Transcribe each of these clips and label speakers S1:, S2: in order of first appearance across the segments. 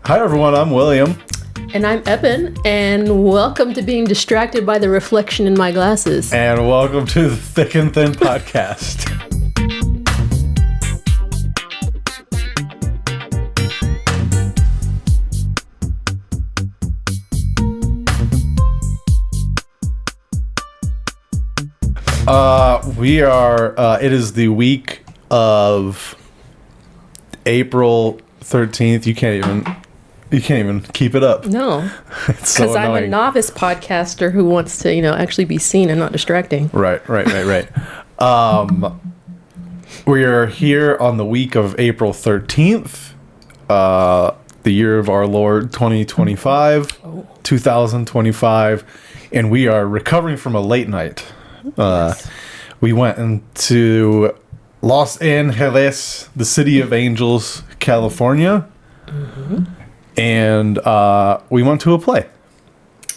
S1: Hi everyone, I'm William.
S2: And I'm Ebon, and welcome to being distracted by the reflection in my glasses.
S1: And welcome to the Thick and Thin podcast. It is the week of April 13th. You can't even keep it up.
S2: No.
S1: It's so
S2: Because I'm a
S1: annoying.
S2: novice podcaster who wants to, actually be seen and not distracting.
S1: Right. We are here on the week of April 13th, the year of our Lord 2025, and we are recovering from a late night.
S2: Yes.
S1: We went into Los Angeles, the city of angels, California, and we went to a play.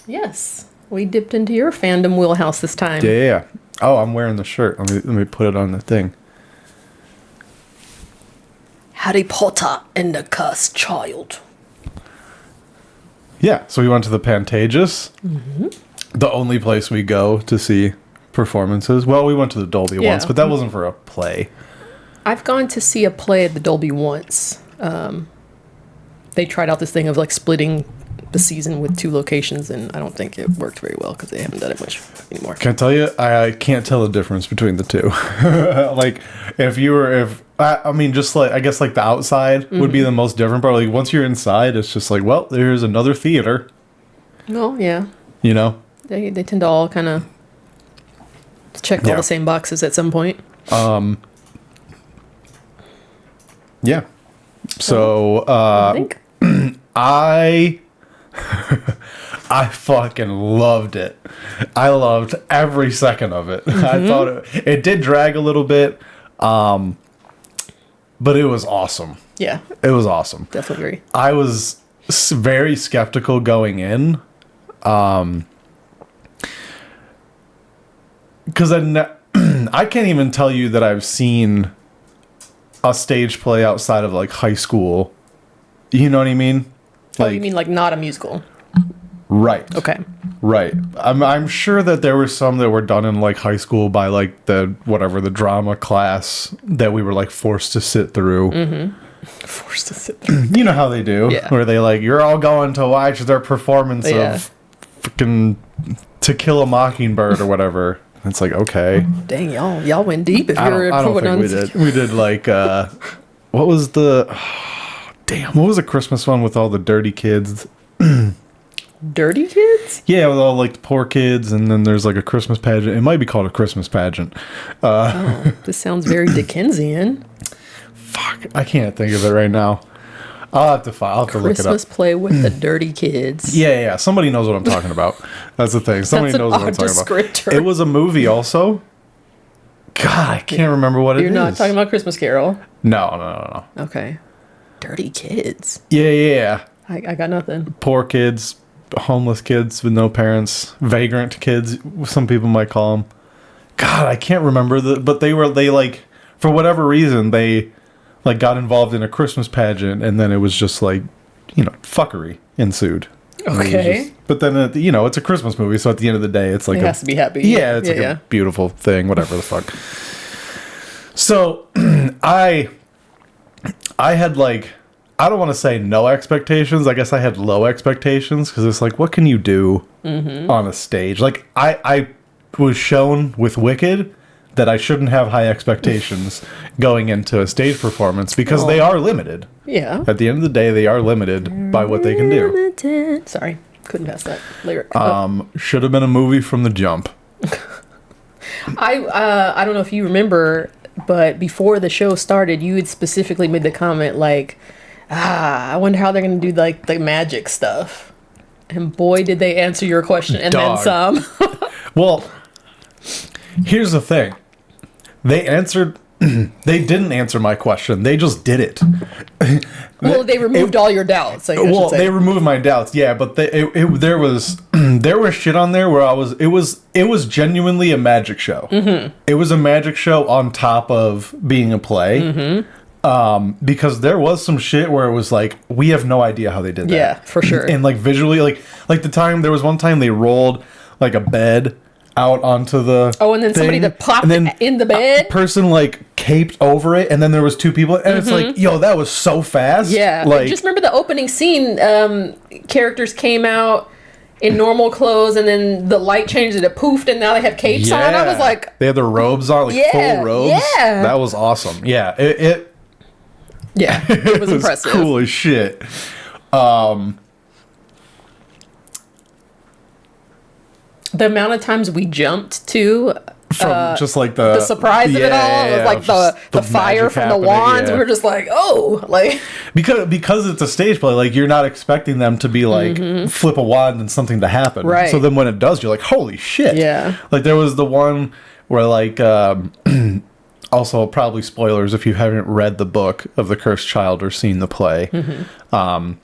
S2: Yes. We dipped into your fandom wheelhouse this time.
S1: Yeah. Oh, I'm wearing the shirt. Let me put it on the thing.
S2: Harry Potter and the Cursed Child.
S1: Yeah, so we went to the Pantages, the only place we go to see performances. Well, we went to the Dolby once, but that wasn't for a play.
S2: I've gone to see a play at the Dolby once. They tried out this thing of splitting the season with two locations, and I don't think it worked very well because they haven't done it much anymore.
S1: Can I tell you, I can't tell the difference between the two. I guess the outside would be the most different part. Like once you're inside, it's just like, well, there's another theater.
S2: Oh, yeah. They tend to all kind of check all the same boxes at some point.
S1: Yeah. So,
S2: I think.
S1: I fucking loved it. I loved every second of it. I thought it did drag a little bit, but it was awesome.
S2: Yeah.
S1: It was awesome.
S2: Definitely agree.
S1: I was very skeptical going in, because I can't even tell you that I've seen a stage play outside of high school. You know what I mean?
S2: You mean not a musical?
S1: Right.
S2: Okay.
S1: Right. I'm sure that there were some that were done in high school by the drama class that we were forced to sit through.
S2: Forced to sit there.
S1: You know how they do.
S2: Yeah.
S1: Where they you're all going to watch their performance of freaking To Kill a Mockingbird or whatever. It's okay.
S2: Dang, y'all went deep if
S1: I
S2: you're
S1: don't think we did. We did what was the what was the Christmas one with all the dirty kids?
S2: Dirty Kids?
S1: Yeah, with all the poor kids, and then there's a Christmas pageant. It might be called a Christmas pageant.
S2: This sounds very Dickensian.
S1: Fuck, I can't think of it right now. I'll have to look it up.
S2: Christmas play with the dirty kids.
S1: Yeah. Somebody knows what I'm talking about. That's the thing. Somebody knows what I'm talking
S2: descriptor.
S1: about. It was a movie also. God, I can't remember what it is.
S2: You're not talking about Christmas Carol?
S1: No.
S2: Okay. Dirty Kids.
S1: Yeah.
S2: I got nothing.
S1: Poor kids, homeless kids with no parents, vagrant kids, some people might call them. God, I can't remember but they for whatever reason they got involved in a Christmas pageant, and then it was just fuckery ensued.
S2: Okay.
S1: But then it's a Christmas movie, so at the end of the day it's
S2: it has to be happy.
S1: Yeah, it's a beautiful thing, whatever the fuck. So I had I don't want to say no expectations. I guess I had low expectations because it's what can you do on a stage? I was shown with Wicked that I shouldn't have high expectations going into a stage performance because they are limited.
S2: Yeah.
S1: At the end of the day, they are limited by what they can do.
S2: Limited. Sorry, couldn't pass that lyric.
S1: Should have been a movie from the jump.
S2: I don't know if you remember, but before the show started, you had specifically made the comment I wonder how they're going to do the magic stuff. And boy, did they answer your question and then some.
S1: Well, here's the thing. They didn't answer my question. They just did it.
S2: Well, they removed all your doubts.
S1: They removed my doubts. Yeah, but there was shit on there where it was genuinely a magic show. Mm-hmm. It was a magic show on top of being a play. Mm-hmm. Because there was some shit where it was like, we have no idea how they did that.
S2: Yeah, for sure.
S1: And like visually, like the time, there was one time they rolled like a bed out onto the
S2: and then somebody that popped in the bed.
S1: A person like caped over it, and then there was two people, and it's like, yo, that was so fast.
S2: Yeah,
S1: like
S2: just remember the opening scene. Characters came out in normal clothes, and then the light changed and it poofed, and now they have capes on. I was like,
S1: they had their robes on, like full robes.
S2: Yeah,
S1: that was awesome. Yeah, it
S2: it was impressive.
S1: Cool as shit.
S2: The amount of times we jumped to
S1: from just like the
S2: surprise of it all, it was like the fire from the wands. We were just like, oh, like
S1: because it's a stage play, like you're not expecting them to be like flip a wand and something to happen.
S2: Right.
S1: So then when it does, you're like, holy shit.
S2: Yeah.
S1: Like there was the one where like also probably spoilers if you haven't read the book of The Cursed Child or seen the play. But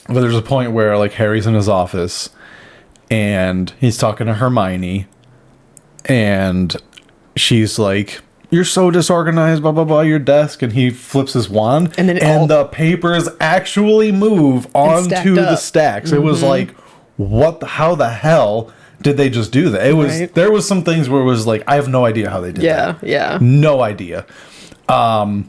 S1: there's a point where like Harry's in his office and he's talking to Hermione, and she's like, "You're so disorganized, blah blah blah, your desk," and he flips his wand, and the papers actually move onto the stacks. It was like, what? How the hell did they just do that? It was there was some things where it was like, I have no idea how they did that.
S2: Yeah,
S1: no idea. Yeah,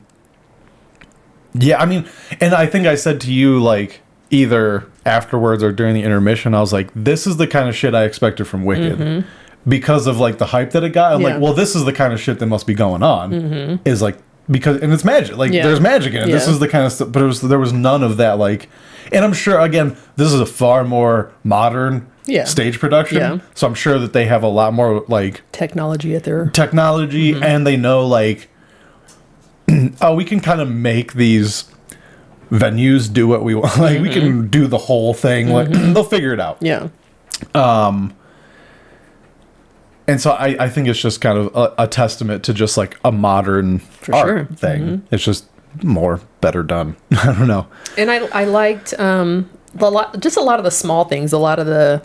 S1: I mean, and I think I said to you like either afterwards or during the intermission, I was like, this is the kind of shit I expected from Wicked. Because of like the hype that it got. I'm like, well, this is the kind of shit that must be going on. Is like, because, and it's magic. Like there's magic in it. This is the kind of stuff, but there was none of that. Like, and I'm sure, again, this is a far more modern stage production. So I'm sure that they have a lot more like
S2: technology at their
S1: and they know like, oh, we can kind of make these venues do what we want. Like we can do the whole thing. Like they'll figure it out.
S2: Yeah.
S1: And so I think it's just kind of a testament to just like a modern art thing. It's just better done. I don't know.
S2: And I liked a lot of the small things, a lot of the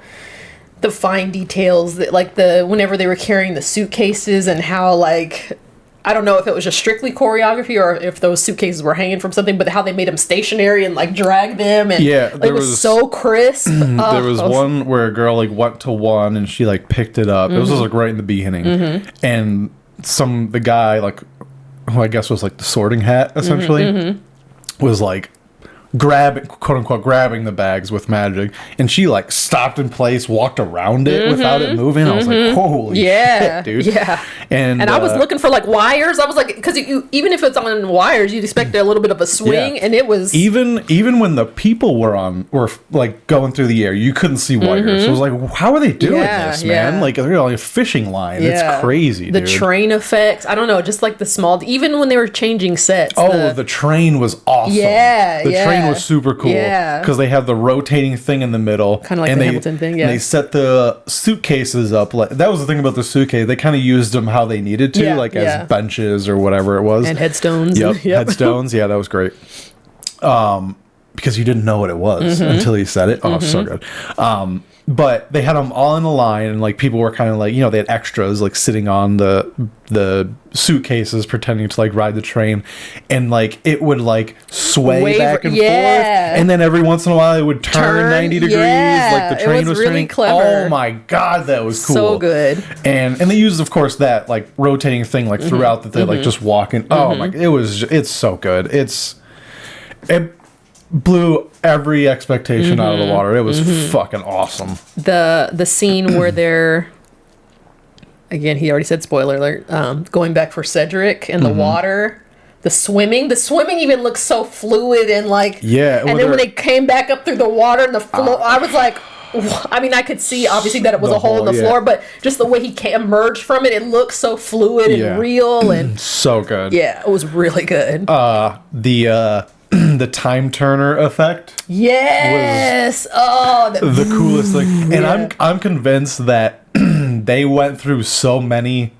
S2: fine details that like whenever they were carrying the suitcases and how like, I don't know if it was just strictly choreography or if those suitcases were hanging from something, but how they made them stationary and like drag them, and it was so crisp.
S1: There was one where a girl like went to one and she like picked it up. It was just like right in the beginning, and the guy like, who I guess was like the Sorting Hat essentially, was like quote unquote grabbing the bags with magic, and she like stopped in place, walked around it without it moving. I was like, holy shit, dude. And
S2: I was looking for like wires. I was like, because even if it's on wires, you'd expect a little bit of a swing, and it was
S1: even when the people were like going through the air, you couldn't see wires. So I was like, how are they doing this, man? Like they're on a fishing line. It's crazy.
S2: The
S1: dude.
S2: Train effects, I don't know, just like the small, even when they were changing sets.
S1: The train was awesome. The train was super cool because they have the rotating thing in the middle,
S2: kind of like the Hamilton thing.
S1: And they set the suitcases up like that was the thing about the suitcase. They kind of used them how they needed to, as benches or whatever it was,
S2: and headstones.
S1: Headstones. Yeah, that was great. Because you didn't know what it was until he said it. Oh, so good. But they had them all in a line, and like people were kind of like, they had extras like sitting on the suitcases pretending to like ride the train, and like it would like sway back and forth, and then every once in a while it would turn 90 degrees, like the train was
S2: really
S1: turning.
S2: Clever.
S1: Oh my god, that was cool.
S2: So good.
S1: And they used, of course, that like rotating thing like throughout that they like just walking. Oh my, it's so good. It blew every expectation out of the water. It was fucking awesome.
S2: The scene where they're, again, he already said spoiler alert, going back for Cedric in the water, the swimming even looks so fluid and like, and then when they came back up through the water and the floor, I was like, I mean, I could see obviously that it was a hole in the floor, but just the way he emerged from it, it looked so fluid and real and
S1: so good.
S2: Yeah, it was really good.
S1: The time turner effect.
S2: Yes.
S1: Was the coolest thing. And I'm convinced that they went through so many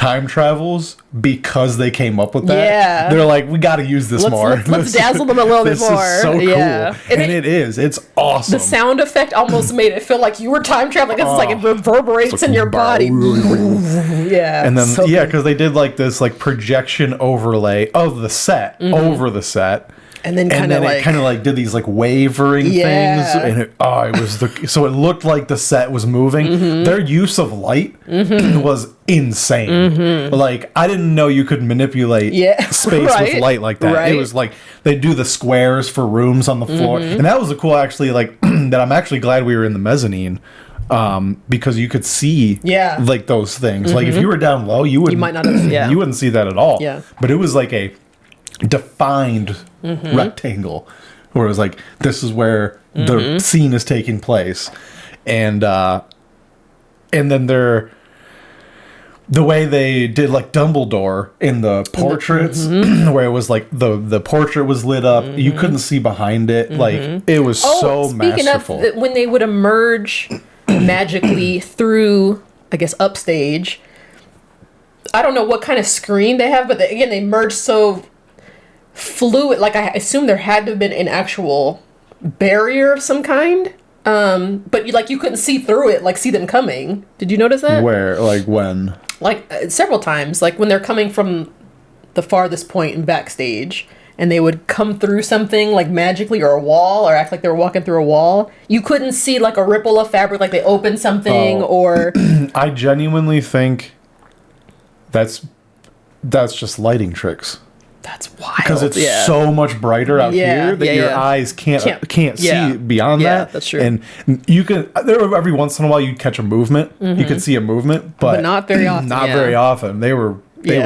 S1: time travels because they came up with that.
S2: Yeah.
S1: They're like, we got to use this more.
S2: Let's dazzle them a little bit more.
S1: This is so cool.
S2: Yeah.
S1: And it is. It's awesome.
S2: The sound effect almost made it feel like you were time traveling. It's like it reverberates in your body. Yeah.
S1: And then,
S2: so
S1: yeah, because they did like this like projection overlay of the set over the set.
S2: And then
S1: it kind of like did these like wavering things, and it was so it looked like the set was moving. Their use of light was insane. Like I didn't know you could manipulate space with light like that. It was like they do the squares for rooms on the floor, and that was a cool actually. Like that, I'm actually glad we were in the mezzanine. Because you could see like those things. Like if you were down low, you
S2: might not have,
S1: you wouldn't see that at all.
S2: Yeah.
S1: But it was like a defined rectangle where it was like this is where the scene is taking place, and then the way they did like Dumbledore in the portraits where it was like the portrait was lit up, you couldn't see behind it, like it was so masterful.
S2: Speaking of when they would emerge magically through, I guess, upstage, I don't know what kind of screen they have, but they merged so fluid. Like I assume there had to have been an actual barrier of some kind, but you couldn't see through it, like see them coming. Did you notice that?
S1: Where, like when?
S2: Like several times, like when they're coming from the farthest point in backstage, and they would come through something like magically or a wall, or act like they were walking through a wall. You couldn't see like a ripple of fabric, like they opened something or.
S1: I genuinely think that's just lighting tricks.
S2: That's wild.
S1: Because it's so much brighter out here that your eyes can't see beyond that.
S2: Yeah, that's true.
S1: And you can every once in a while you'd catch a movement. You could see a movement, but
S2: not very often.
S1: Not very often. They were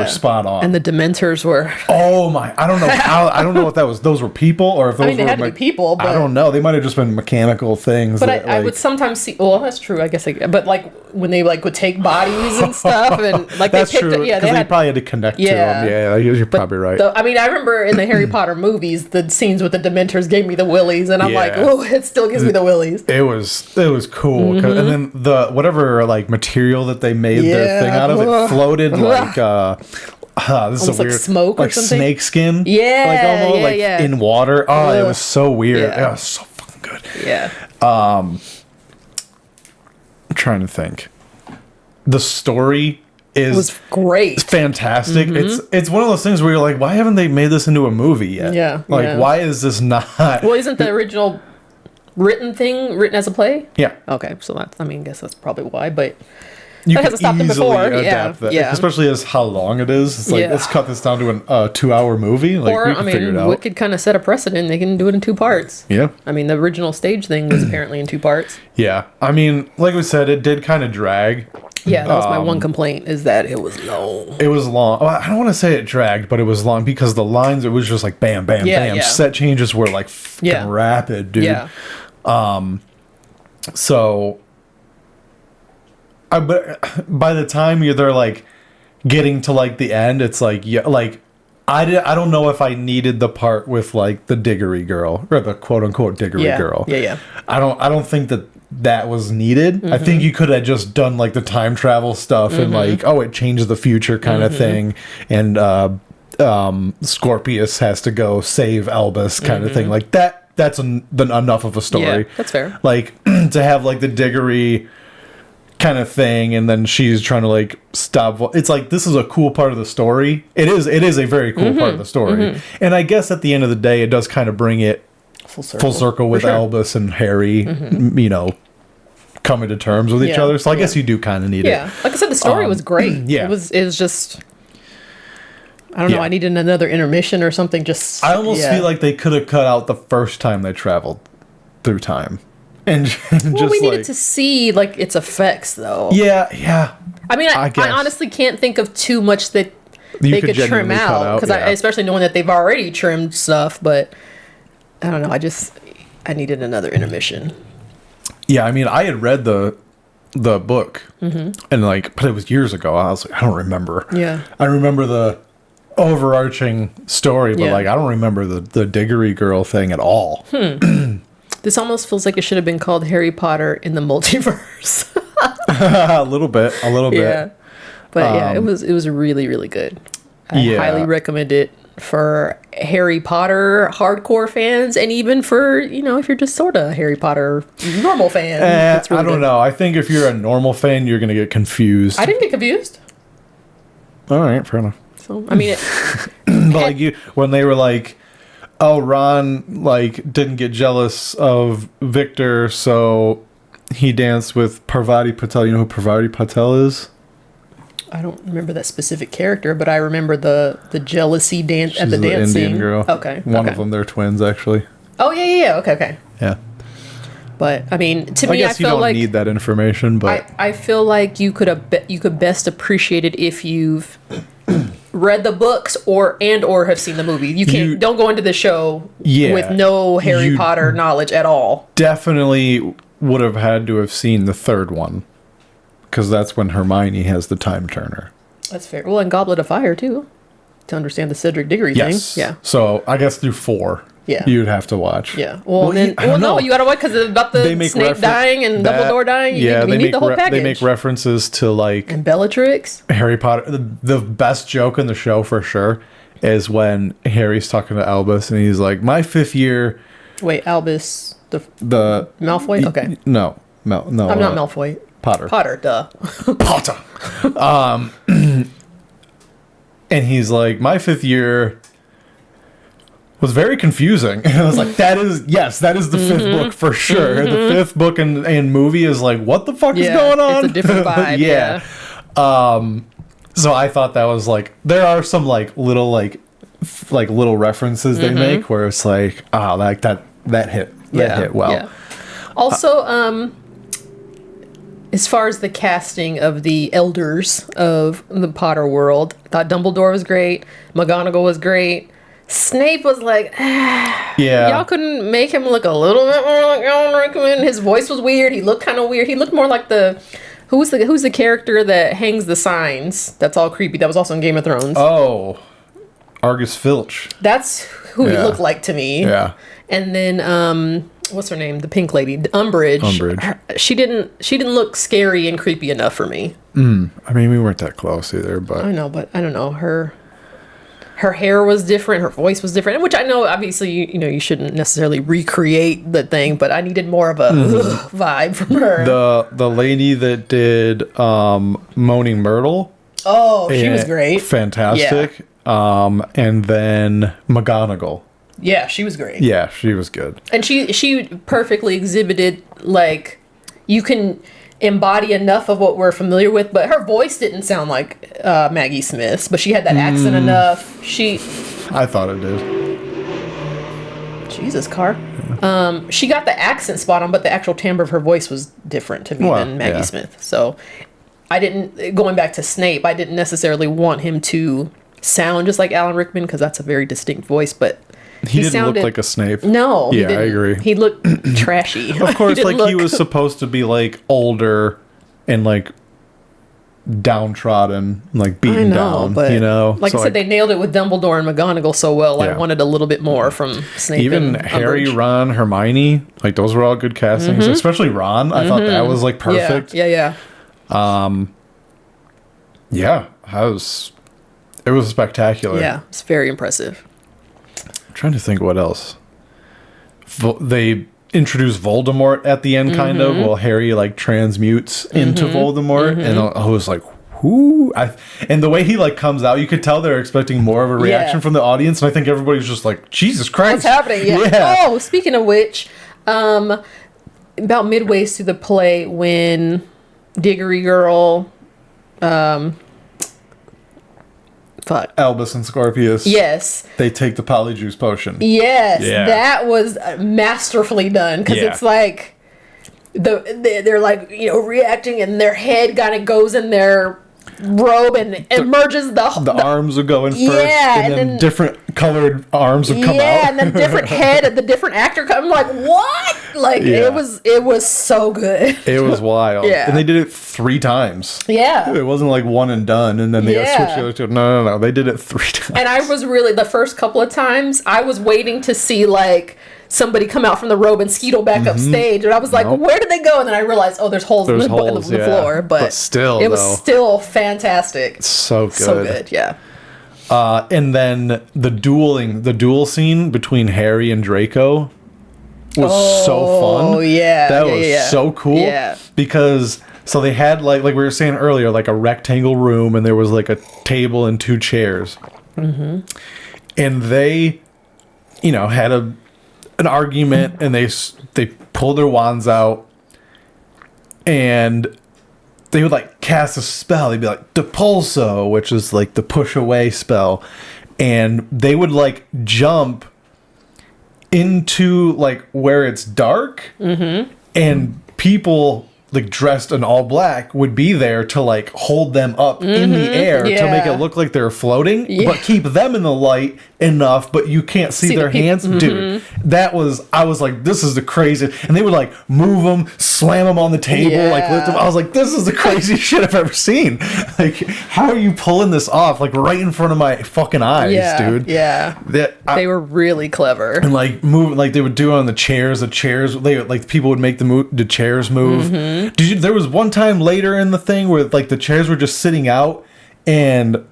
S1: spot on.
S2: And the Dementors were.
S1: Oh my! I don't know how. I don't know if that was those were people or if those
S2: they
S1: were
S2: had to be people. But,
S1: I don't know. They might have just been mechanical things.
S2: But I would sometimes see. Well, that's true. I guess. But like when they like would take bodies and stuff, and like
S1: that's
S2: they picked.
S1: True,
S2: Yeah,
S1: they probably had to connect to them. Yeah, you're probably right.
S2: I mean, I remember in the Harry Potter movies, the scenes with the Dementors gave me the willies, and I'm like, oh, it still gives me the willies.
S1: It was cool, and then the whatever like material that they made the thing out of it floated like. This
S2: almost
S1: is a weird,
S2: like smoke or something.
S1: Snake skin,
S2: like almost
S1: in water. Oh, it was so weird. It was so fucking good.
S2: Yeah.
S1: I'm trying to think. The story
S2: was great,
S1: fantastic. It's one of those things where you're like, why haven't they made this into a movie yet?
S2: Yeah.
S1: Why is this not?
S2: Well, isn't the original written as a play?
S1: Yeah.
S2: Okay, so I guess that's probably why, but.
S1: You
S2: that hasn't stopped them before.
S1: Adapt that. Especially as how long it is. It's like, let's cut this down to a 2-hour movie. Like,
S2: or, Wicked kind of set a precedent. They can do it in 2 parts.
S1: Yeah.
S2: I mean, the original stage thing was apparently in 2 parts.
S1: Yeah. I mean, like we said, it did kind of drag.
S2: Yeah, that was my one complaint, is that it was long.
S1: It was long. Well, I don't want to say it dragged, but it was long because the lines, it was just like bam, bam, bam. Yeah. Set changes were like rapid, dude.
S2: Yeah.
S1: So... but by the time they're like getting to like the end, it's like I don't know if I needed the part with like the Diggory girl or the quote unquote Diggory girl.
S2: Yeah.
S1: I don't think that was needed. I think you could have just done like the time travel stuff and like it changes the future kind of thing, and Scorpius has to go save Albus kind of thing like that. That's enough of a story.
S2: Yeah, that's fair.
S1: Like to have like the Diggory kind of thing, and then she's trying to like stop. It's like, this is a cool part of the story. It is a very cool part of the story, and I guess at the end of the day, it does kind of bring it full circle with Albus and Harry, coming to terms with each other. So I guess you do kind of need it.
S2: Yeah, like I said, the story was great.
S1: Yeah,
S2: it was just. I don't know. I needed another intermission or something.
S1: I almost feel like they could have cut out the first time they traveled through time. And just
S2: we needed to see like its effects, though.
S1: Yeah.
S2: I mean, I honestly can't think of too much that they could trim out, because especially knowing that they've already trimmed stuff. But I don't know. I needed another intermission.
S1: Yeah, I mean, I had read the book, and but it was years ago. I was like, I don't remember.
S2: Yeah,
S1: I remember the overarching story, but I don't remember the Diggory girl thing at all.
S2: This almost feels like it should have been called Harry Potter in the Multiverse.
S1: A little bit.
S2: Yeah. But yeah, it was really, really good. I highly recommend it for Harry Potter hardcore fans, and even for, if you're just sort of a Harry Potter normal fan. It's really
S1: I don't know. I think if you're a normal fan, you're going to get confused.
S2: I didn't get confused.
S1: All right, fair enough.
S2: So, I mean,
S1: but when they were like, oh, Ron, didn't get jealous of Victor, so he danced with Parvati Patel. You know who Parvati Patel is?
S2: I don't remember that specific character, but I remember the jealousy dance at the dancing.
S1: Indian girl.
S2: Okay.
S1: One of them, they're twins, actually.
S2: Oh, yeah. Okay.
S1: Yeah.
S2: But, I mean, to me, I
S1: guess you
S2: feel
S1: don't
S2: like...
S1: need that information, but...
S2: I feel like you could best appreciate it if you've read the books or have seen the movie. Don't go into the show with no Harry Potter knowledge at all.
S1: Definitely would have had to have seen the third one. Because that's when Hermione has the time turner.
S2: That's fair. Well, and Goblet of Fire, too. To understand the Cedric Diggory thing. Yeah.
S1: So, I guess through 4, you'd have to watch.
S2: Yeah. Well no, you gotta watch because about the Snape dying and Dumbledore dying. You need the whole package.
S1: They make references to,
S2: And Bellatrix.
S1: Harry Potter. The best joke in the show, for sure, is when Harry's talking to Albus, and he's like, my 5th year...
S2: Wait, Albus...
S1: The...
S2: Malfoy? Okay.
S1: No. No.
S2: I'm not Malfoy.
S1: Potter,
S2: duh.
S1: Potter. And he's like, my 5th year was very confusing. And I was like, that is the 5th book for sure. The 5th book and movie is like, what the fuck is going on?
S2: It's a different vibe.
S1: Yeah. So I thought that was like, there are some little references they make where it's like, that hit well.
S2: Yeah. Also, as far as the casting of the elders of the Potter world, I thought Dumbledore was great. McGonagall was great. Snape was like, y'all couldn't make him look a little bit more like Alan Rickman. His voice was weird. He looked kind of weird. He looked more like who's the character that hangs the signs? That's all creepy. That was also in Game of Thrones.
S1: Oh, Argus Filch.
S2: That's who he looked like to me.
S1: Yeah.
S2: And then what's her name? The pink lady, Umbridge. She didn't look scary and creepy enough for me.
S1: I mean, we weren't that close either, but
S2: I know, but I don't know. Her hair was different. Her voice was different, which I know, obviously, you shouldn't necessarily recreate the thing, but I needed more of a vibe from her.
S1: The lady that did Moaning Myrtle.
S2: Oh, she was great.
S1: Fantastic. Yeah. And then McGonagall.
S2: Yeah, she was great.
S1: Yeah, she was good.
S2: And she perfectly exhibited, you can embody enough of what we're familiar with, but her voice didn't sound like Maggie Smith's, but she had that accent enough.
S1: I thought it did.
S2: Jesus, Car. She got the accent spot on, but the actual timbre of her voice was different to me than Maggie Smith. So going back to Snape, I didn't necessarily want him to sound just like Alan Rickman, because that's a very distinct voice, but
S1: he didn't look like a Snape.
S2: No.
S1: Yeah, I agree.
S2: He looked trashy.
S1: Of course, he was supposed to be older and downtrodden, beaten down. But
S2: I said, they nailed it with Dumbledore and McGonagall so well. I wanted a little bit more from Snape.
S1: Even Harry,
S2: Umbridge.
S1: Ron, Hermione, those were all good castings. Especially Ron. I thought that was perfect.
S2: Yeah.
S1: It was spectacular.
S2: Yeah, it's very impressive.
S1: I'm trying to think what else. They introduced Voldemort at the end, kind of, while Harry transmutes into Voldemort, and I was like, who? And the way he comes out, you could tell they're expecting more of a reaction from the audience, and I think everybody's just like, Jesus Christ,
S2: what's happening? Yeah. Oh, speaking of which, about midway through the play, when Diggory Girl,
S1: Albus and Scorpius.
S2: Yes.
S1: They take the polyjuice potion.
S2: Yes. Yeah. That was masterfully done, because it's they're reacting, and their head kind of goes in their robe and emerges the
S1: arms are going first, and then different colored arms would come out.
S2: Yeah, and then different head of the different actor come. I'm like, what? It was so good.
S1: It was wild.
S2: Yeah.
S1: And they did it 3 times.
S2: Yeah.
S1: It wasn't one and done, and then they got switched the other 2. No. They did it 3 times.
S2: And I was really, the first couple of times, I was waiting to see somebody come out from the robe and skeetle back up stage, and I was like, where did they go? And then I realized, oh, there's holes in the floor, but
S1: still,
S2: it was still fantastic.
S1: So good,
S2: yeah.
S1: And then the duel scene between Harry and Draco was so fun.
S2: Oh yeah,
S1: that was so cool.
S2: Yeah,
S1: because so they had like we were saying earlier, like a rectangle room, and there was like a table and 2 chairs, and they, had an argument, and they pulled their wands out, and they would like cast a spell. They'd be like Depulso, which is like the push away spell, and they would like jump into like where it's dark, and people like dressed in all black would be there to like hold them up in the air to make it look like they're floating, but keep them in the light enough, but you can't see their hands. Dude, I was like, this is the craziest. And they would like move them, slam them on the table, like lift them. I was like, this is the craziest shit I've ever seen. Like, how are you pulling this off? Like right in front of my fucking eyes, dude.
S2: Yeah. They were really clever.
S1: And like move, like they would do it on the chairs. They like people would make the chairs move. There was one time later in the thing where like the chairs were just sitting out and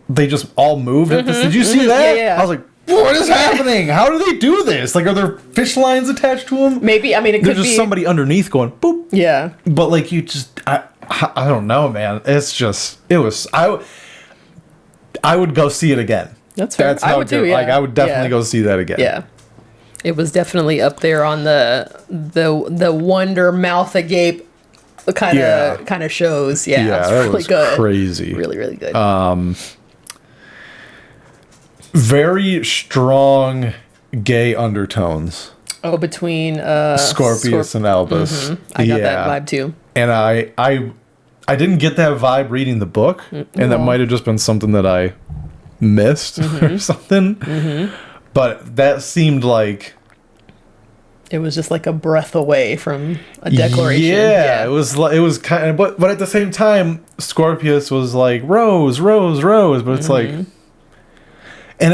S1: they just all moved. Did you see that?
S2: Yeah.
S1: I was like, what is happening? How do they do this? Like, are there fish lines attached to them?
S2: Maybe. I mean, it could be.
S1: There's just somebody underneath going boop.
S2: Yeah.
S1: But like you just, I don't know, man. It's just, it was. I would go see it again.
S2: That's fair.
S1: That's how
S2: I would too. Yeah.
S1: Like I would definitely go see that again.
S2: Yeah. It was definitely up there on the wonder mouth agape kind of shows. Yeah,
S1: that
S2: really
S1: was
S2: good.
S1: Crazy.
S2: Really, really good.
S1: Very strong gay undertones.
S2: Oh, between
S1: Scorpius and Albus.
S2: I got that vibe too.
S1: And I didn't get that vibe reading the book, and that might have just been something that I missed or something. But that seemed like
S2: it was just like a breath away from a declaration.
S1: Yeah. It was kind of, but at the same time, Scorpius was like Rose, Rose, Rose, but it's like, and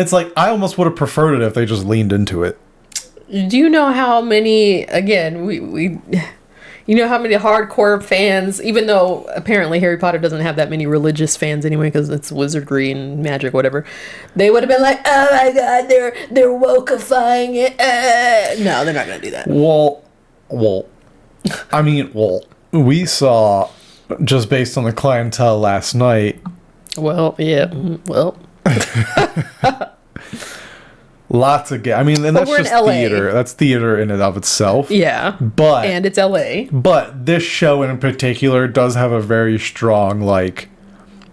S1: it's like I almost would have preferred it if they just leaned into it.
S2: Do you know how many? Again, we you know how many hardcore fans, even though apparently Harry Potter doesn't have that many religious fans anyway because it's wizardry and magic, whatever, they would have been like, oh my god, they're wokeifying it. No, they're not gonna do that.
S1: We saw, just based on the clientele last night. Lots of gay. I mean, and that's just theater. That's theater in and of itself.
S2: Yeah. And it's LA.
S1: But this show in particular does have a very strong, like,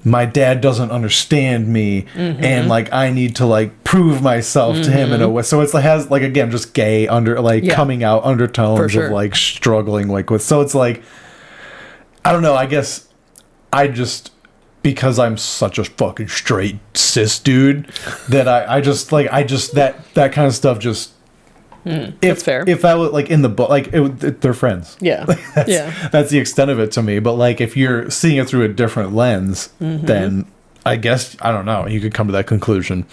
S1: my dad doesn't understand me, and like I need to like prove myself to him in a way. So it's like has like again just gay coming out undertones of like struggling like with. So it's like I don't know. I guess I just. Because I'm such a fucking straight cis dude, that that kind of stuff just.
S2: That's fair.
S1: If I was like in the book, like they're friends.
S2: Yeah,
S1: that's the extent of it to me. But like if you're seeing it through a different lens, then I guess I don't know. You could come to that conclusion.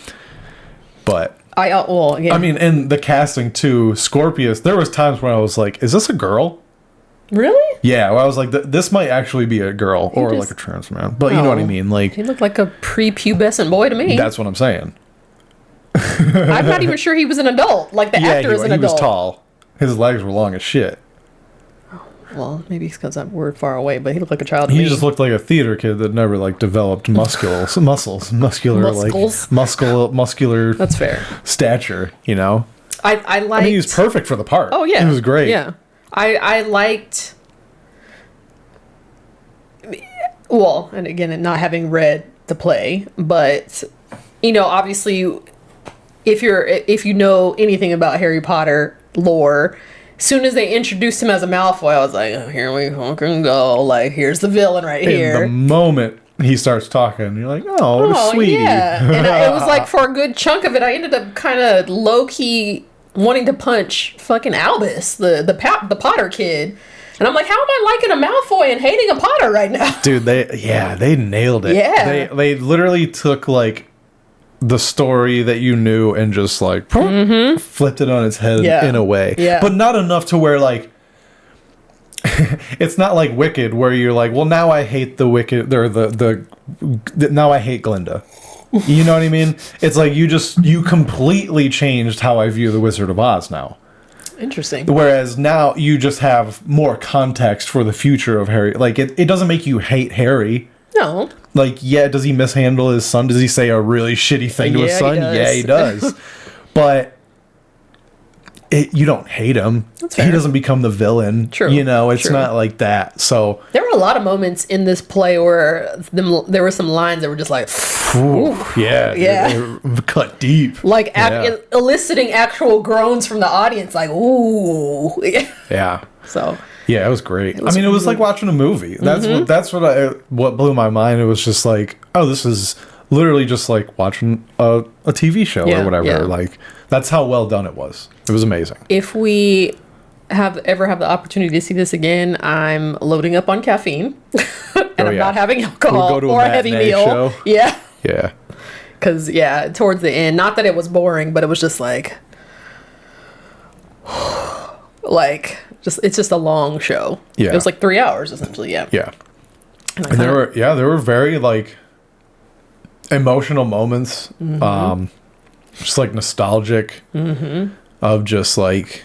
S1: But I mean, in the casting too, Scorpius, there was times when I was like, "Is this a girl?"
S2: Really?
S1: Yeah, well, I was like, this might actually be a girl or like a trans man, but you know what I mean. Like
S2: he looked like a prepubescent boy to me.
S1: That's what I'm saying.
S2: I'm not even sure he was an adult. Like the actor is an adult.
S1: He was tall. His legs were long as shit.
S2: Well, maybe it's because we're far away, but he looked like a child to me.
S1: He just looked like a theater kid that never like developed muscular.
S2: That's fair.
S1: Stature, you know.
S2: I mean,
S1: he was perfect for the part.
S2: Oh yeah,
S1: he was great.
S2: Yeah. I liked, well, and again, not having read the play, but, you know, obviously, if you know anything about Harry Potter lore, as soon as they introduced him as a Malfoy, I was like, oh, here we fucking go. Like, here's the villain right here.
S1: The moment he starts talking, you're like, oh sweetie. Yeah.
S2: And it was like, for a good chunk of it, I ended up kind of low-key wanting to punch fucking Albus, the Potter kid. And I'm like, how am I liking a Malfoy and hating a Potter right now?
S1: Dude, they nailed it.
S2: Yeah.
S1: They literally took like the story that you knew and just like flipped it on its head in a way.
S2: Yeah.
S1: But not enough to where like it's not like Wicked where you're like, well, now I hate the Wicked or the now I hate Glinda. You know what I mean? It's like you completely changed how I view the Wizard of Oz now.
S2: Interesting.
S1: Whereas now you just have more context for the future of Harry. Like it doesn't make you hate Harry.
S2: No.
S1: Like, yeah, does he mishandle his son? Does he say a really shitty thing to his son? Yeah, he does. But you don't hate him.
S2: That's fair.
S1: He doesn't become the villain. True. You know, it's not like that. So
S2: there were a lot of moments in this play where there were some lines that were just like,
S1: cut deep.
S2: Like eliciting actual groans from the audience, like, ooh.
S1: Yeah.
S2: So.
S1: Yeah, it was great. It was like watching a movie. That's what blew my mind. It was just like, oh, this is literally just like watching a TV show or whatever. Yeah. Like that's how well done it was. It was amazing.
S2: If we ever have the opportunity to see this again, I'm loading up on caffeine, and I'm not having alcohol or a heavy meal. Show. Yeah.
S1: Yeah.
S2: Because towards the end, not that it was boring, but it was just like, it's just a long show. Yeah. It was like 3 hours essentially. Yeah.
S1: Yeah. And there were very like emotional moments. Just like nostalgic of just like,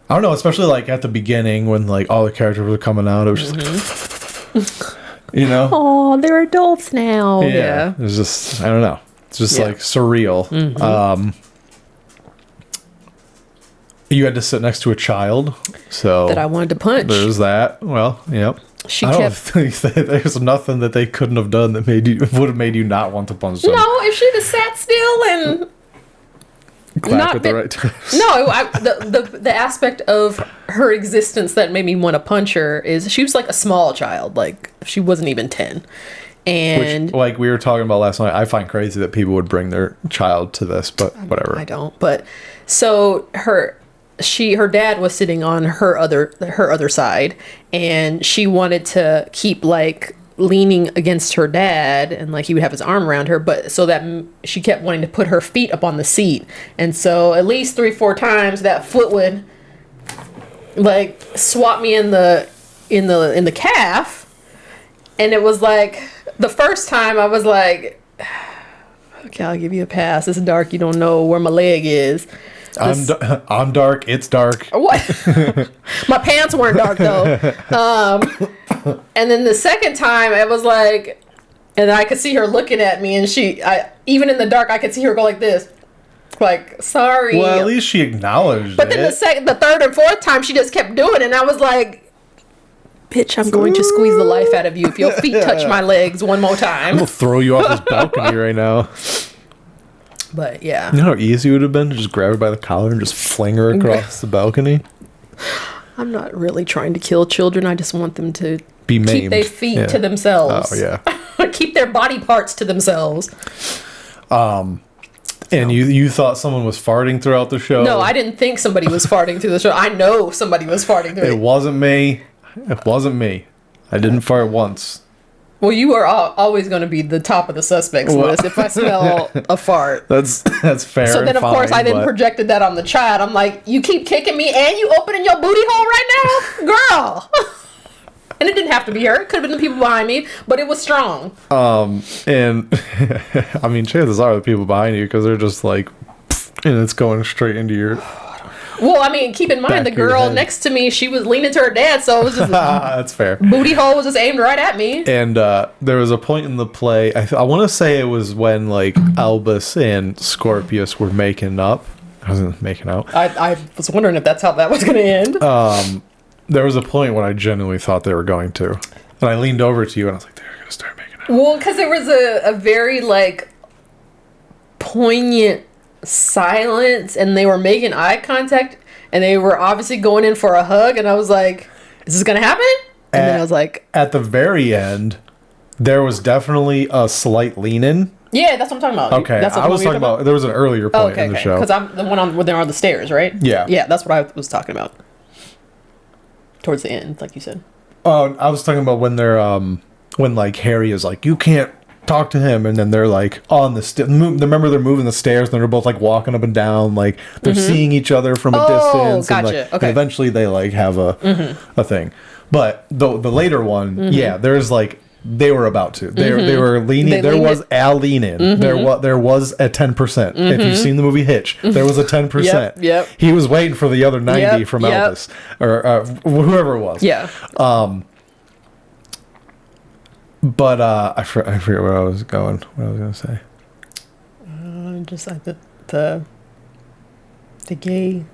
S1: I don't know, especially like at the beginning when like all the characters were coming out, it was just you know?
S2: Oh, they're adults now.
S1: Yeah. It was just, I don't know. It's just like surreal. You had to sit next to a child, so
S2: that I wanted to punch.
S1: There's that. Well, yep. I don't think that there's nothing that they couldn't have done that would have made you not want to punch them.
S2: No, if she'd have sat still and
S1: clap at the right time.
S2: No, the aspect of her existence that made me want to punch her is she was like a small child, like she wasn't even 10. And
S1: which, like we were talking about last night, I find crazy that people would bring their child to this, but whatever.
S2: I don't. But so her dad was sitting on her other side, and she wanted to keep like leaning against her dad, and like he would have his arm around her, but so that she kept wanting to put her feet up on the seat, and so at least 3-4 times that foot would like swat me in the calf, and it was like the first time I was like, okay, I'll give you a pass. It's dark. You don't know where my leg is.
S1: I'm dark. It's dark.
S2: What? My pants weren't dark though. And then the second time, it was like, and I could see her looking at me, and even in the dark, I could see her go like this, like, sorry.
S1: Well, at least she acknowledged.
S2: But then the third and fourth time, she just kept doing it, and I was like, bitch, I'm going to squeeze the life out of you if your feet touch my legs one more time.
S1: I'm gonna throw you off this balcony right now.
S2: But yeah.
S1: You know how easy it would have been to just grab her by the collar and just fling her across the balcony?
S2: I'm not really trying to kill children. I just want them to
S1: be maimed.
S2: Keep their feet to themselves.
S1: Oh, yeah.
S2: Keep their body parts to themselves.
S1: And you thought someone was farting throughout the show?
S2: No, I didn't think somebody was farting through the show. I know somebody was farting through it.
S1: It wasn't me. It wasn't me. I didn't fart once.
S2: Well, you are always going to be the top of the suspects list if I smell a fart.
S1: That's fair.
S2: So then, of course, I then projected that on the child. I'm like, you keep kicking me and you opening your booty hole right now? Girl! And it didn't have to be her. It could have been the people behind me, but it was strong.
S1: And, I mean, chances are the people behind you, because they're just like, and it's going straight into your...
S2: Well, I mean, keep in mind, the girl next to me, she was leaning to her dad, so it was just...
S1: That's fair.
S2: Booty hole was just aimed right at me.
S1: And there was a point in the play, I want to say it was when, like, Albus and Scorpius were making up. I wasn't making out.
S2: I was wondering if that's how that was going to end.
S1: There was a point when I genuinely thought they were going to. And I leaned over to you, and I was like, they're going to start making out.
S2: Well, because there was a very, like, poignant silence, and they were making eye contact, and they were obviously going in for a hug, and I was like, is this gonna happen? And then I was like,
S1: at the very end there was definitely a slight lean in.
S2: Yeah, that's what I'm talking about.
S1: Okay, I was talking about there was an earlier point in the show,
S2: because I'm the one on when they're on the stairs, right? Yeah, that's what I was talking about towards the end, like you said.
S1: Oh, I was talking about when they're when like Harry is like, you can't talk to him, and then they're like on the remember they're moving the stairs, and they're both like walking up and down, like they're seeing each other from a distance.
S2: Gotcha.
S1: And, like,
S2: Okay.
S1: and eventually they like have a thing. But the later one, yeah, there's like they were about to. They were leaning. There was a lean in. There was a 10%. If you've seen the movie Hitch, there was a 10%.
S2: Yep.
S1: He was waiting for the other 90 from Elvis or whoever it was.
S2: Yeah.
S1: But I forget where I was going. What I was going to say.
S2: Just like the gay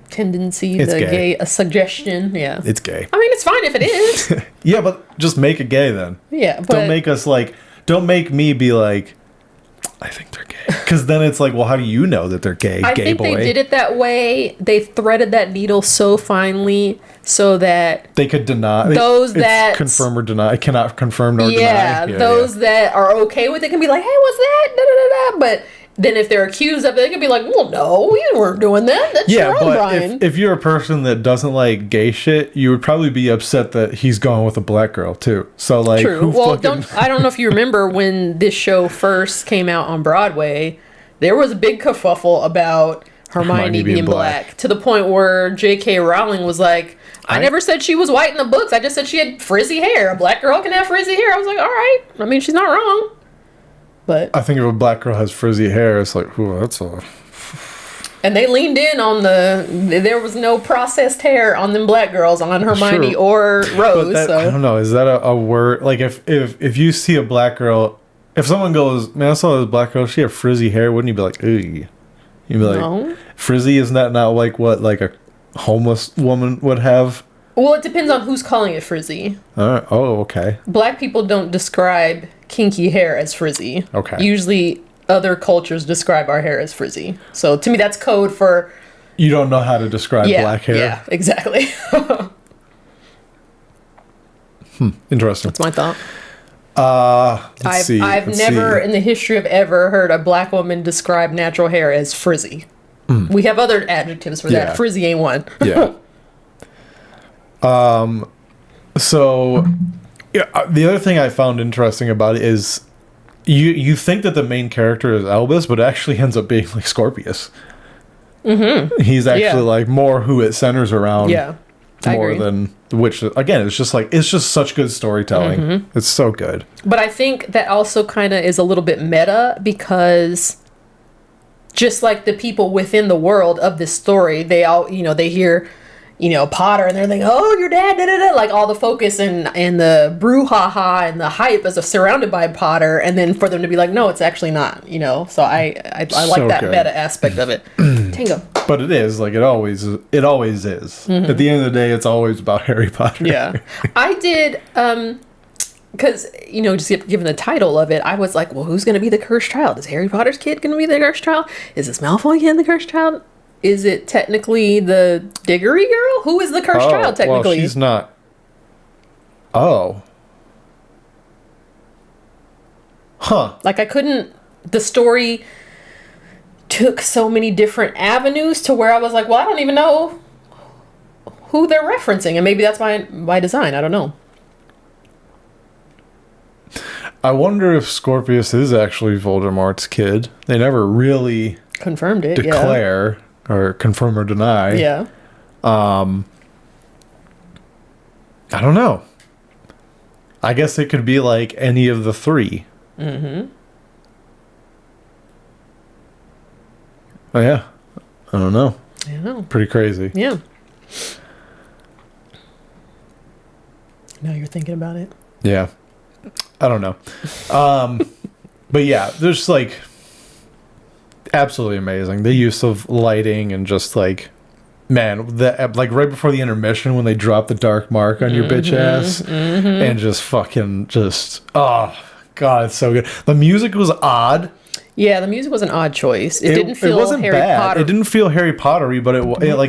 S2: tendency,
S1: It's
S2: the
S1: gay.
S2: a suggestion. Yeah.
S1: It's gay.
S2: I mean, it's fine if it is.
S1: Yeah, but just make it gay then.
S2: Yeah. But
S1: Don't make us like. Don't make me be like, I think they're gay. Because then it's like, well, how do you know that they're gay?
S2: I
S1: gay
S2: think
S1: boy.
S2: they did it that way. They threaded that needle so finely so that
S1: They could deny
S2: those
S1: it's
S2: that
S1: confirm or deny. I cannot confirm nor
S2: yeah,
S1: deny.
S2: those that are okay with it can be like, hey, what's that? Da, da, da, da. But then if they're accused of it, they can be like, well, no, you weren't doing that. That's
S1: Yeah,
S2: your own,
S1: but
S2: Brian.
S1: if you're a person that doesn't like gay shit, you would probably be upset that he's gone with a black girl too. So like,
S2: True.
S1: who
S2: Well,
S1: fucking...
S2: I don't know if you remember when this show first came out on Broadway, there was a big kerfuffle about Hermione being black to the point where J.K. Rowling was like, I never said she was white in the books. I just said she had frizzy hair. A black girl can have frizzy hair. I was like, all right. I mean, she's not wrong. But
S1: I think if a black girl has frizzy hair, it's like, ooh, that's a...
S2: and they leaned in on there was no processed hair on them black girls on Hermione
S1: Sure.
S2: or Rose.
S1: But I don't know. Is that a word? Like if you see a black girl, if someone goes, man, I saw this black girl, she had frizzy hair, wouldn't you be like, ooh? You'd be like,
S2: No.
S1: Frizzy, isn't that not like what like a homeless woman would have?
S2: Well, it depends on who's calling it frizzy.
S1: Oh, okay.
S2: Black people don't describe kinky hair as frizzy.
S1: Okay.
S2: Usually other cultures describe our hair as frizzy. So to me, that's code for...
S1: You don't know how to describe black hair?
S2: Yeah, exactly.
S1: Interesting.
S2: That's my thought.
S1: Let's
S2: I've never in the history of ever heard a black woman describe natural hair as frizzy. We have other adjectives for
S1: Yeah.
S2: that. Frizzy ain't one.
S1: Yeah. So, yeah, the other thing I found interesting about it is you think that the main character is Elvis, but it actually ends up being like Scorpius. Mm-hmm. He's actually like more who it centers around.
S2: Yeah. I
S1: More
S2: agree.
S1: than which again, it's just such good storytelling.
S2: Mm-hmm.
S1: It's so good.
S2: But I think that also kind of is a little bit meta because just like the people within the world of this story, they all, they hear, Potter and they're like, oh, your dad, da, da, da. Like all the focus and the brouhaha and the hype is surrounded by Potter. And then for them to be like, no, it's actually not, So I like
S1: So
S2: that
S1: good.
S2: meta aspect of it. Tango.
S1: But it is like it always is.
S2: Mm-hmm.
S1: At the end of the day, it's always about Harry Potter.
S2: Yeah. I did, because, just given the title of it, I was like, well, who's going to be the cursed child? Is Harry Potter's kid going to be the cursed child? Is this Malfoy kid the cursed child? Is it technically the Diggory girl? Who is the cursed child, technically?
S1: Well, she's not. Oh. Huh.
S2: Like, the story took so many different avenues to where I was like, well, I don't even know who they're referencing. And maybe that's by design. I don't know.
S1: I wonder if Scorpius is actually Voldemort's kid. They never really
S2: Confirmed it,
S1: declare or confirm or deny.
S2: Yeah.
S1: I don't know. I guess it could be like any of the three. Mm-hmm. Oh, yeah. I don't know.
S2: Yeah.
S1: Pretty crazy.
S2: Yeah. Now you're thinking about it.
S1: Yeah. I don't know. But yeah, there's like absolutely amazing. The use of lighting and just like, man, like right before the intermission when they drop the dark mark on your bitch ass and just fucking oh God, it's so good. The music was odd.
S2: Yeah, the music was an odd choice. It didn't feel
S1: it wasn't
S2: Harry
S1: bad.
S2: Potter.
S1: It didn't feel Harry Pottery, but it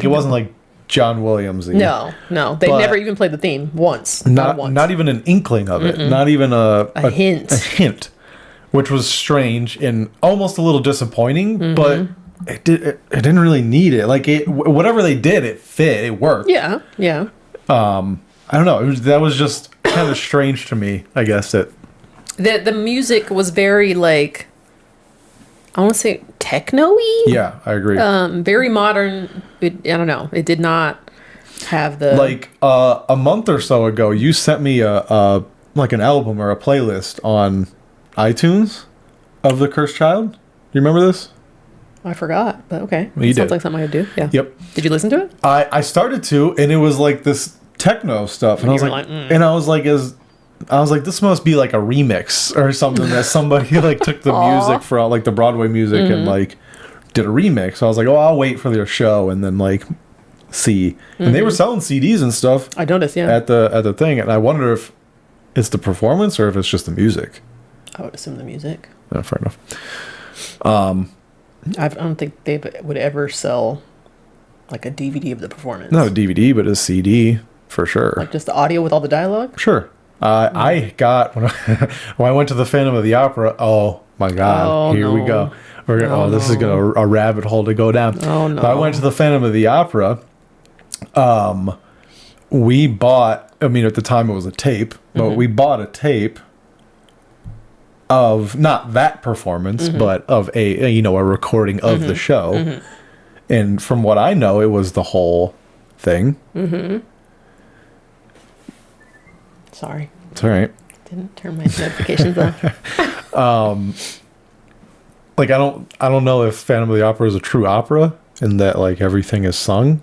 S1: wasn't like John Williams-y.
S2: No. They
S1: But
S2: never even played the theme once.
S1: Not even an inkling of it. Not even a
S2: hint.
S1: A hint, which was strange and almost a little disappointing. But it didn't really need it. Like whatever they did, it fit. It worked.
S2: Yeah.
S1: I don't know. That was just kind of strange to me. I guess that
S2: The music was very like, I want to say techno-y.
S1: Yeah, I agree.
S2: Very modern. I don't know. It did not have the
S1: Like a month or so ago, you sent me a like an album or a playlist on iTunes of The Cursed Child. Do you remember this?
S2: I forgot, but okay.
S1: Well, you
S2: Sounds
S1: did.
S2: like something I could do. Yeah.
S1: Yep.
S2: Did you listen to it?
S1: I started to, and it was like this techno stuff, and I was
S2: You
S1: like,
S2: were like,
S1: and I was like, this must be like a remix or something that somebody like took the music for like the Broadway music and like did a remix. So I was like, oh, I'll wait for their show and then like see. And they were selling CDs and stuff
S2: I noticed, yeah.
S1: at the thing, and I wonder if it's the performance or if it's just the music.
S2: I would assume the music.
S1: Yeah, fair enough.
S2: I don't think they would ever sell like a DVD of the performance.
S1: Not a DVD, but a CD for sure.
S2: Like just the audio with all the dialogue?
S1: Sure. I got when I went to the Phantom of the Opera. Oh my God!
S2: Oh,
S1: Here we
S2: no.
S1: go. This is a rabbit hole to go down.
S2: Oh, no.
S1: But I went to the Phantom of the Opera. We bought. I mean, at the time it was a tape, but we bought a tape of not that performance, but of a recording of the show. And from what I know, it was the whole thing.
S2: Sorry.
S1: It's all right.
S2: Didn't turn my notifications off.
S1: Like I don't know if Phantom of the Opera is a true opera and that like everything is sung.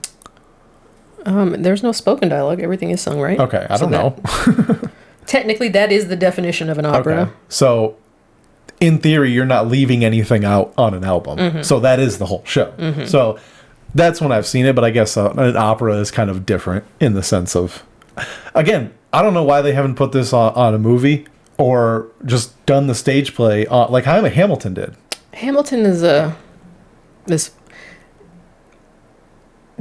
S2: There's no spoken dialogue. Everything is sung, right?
S1: Okay, I don't know.
S2: Technically, that is the definition of an opera.
S1: Okay. So in theory, you're not leaving anything out on an album. So that is the whole show. So that's when I've seen it, but I guess an opera is kind of different in the sense of, again, I don't know why they haven't put this on a movie or just done the stage play like how Hamilton did.
S2: Hamilton is this.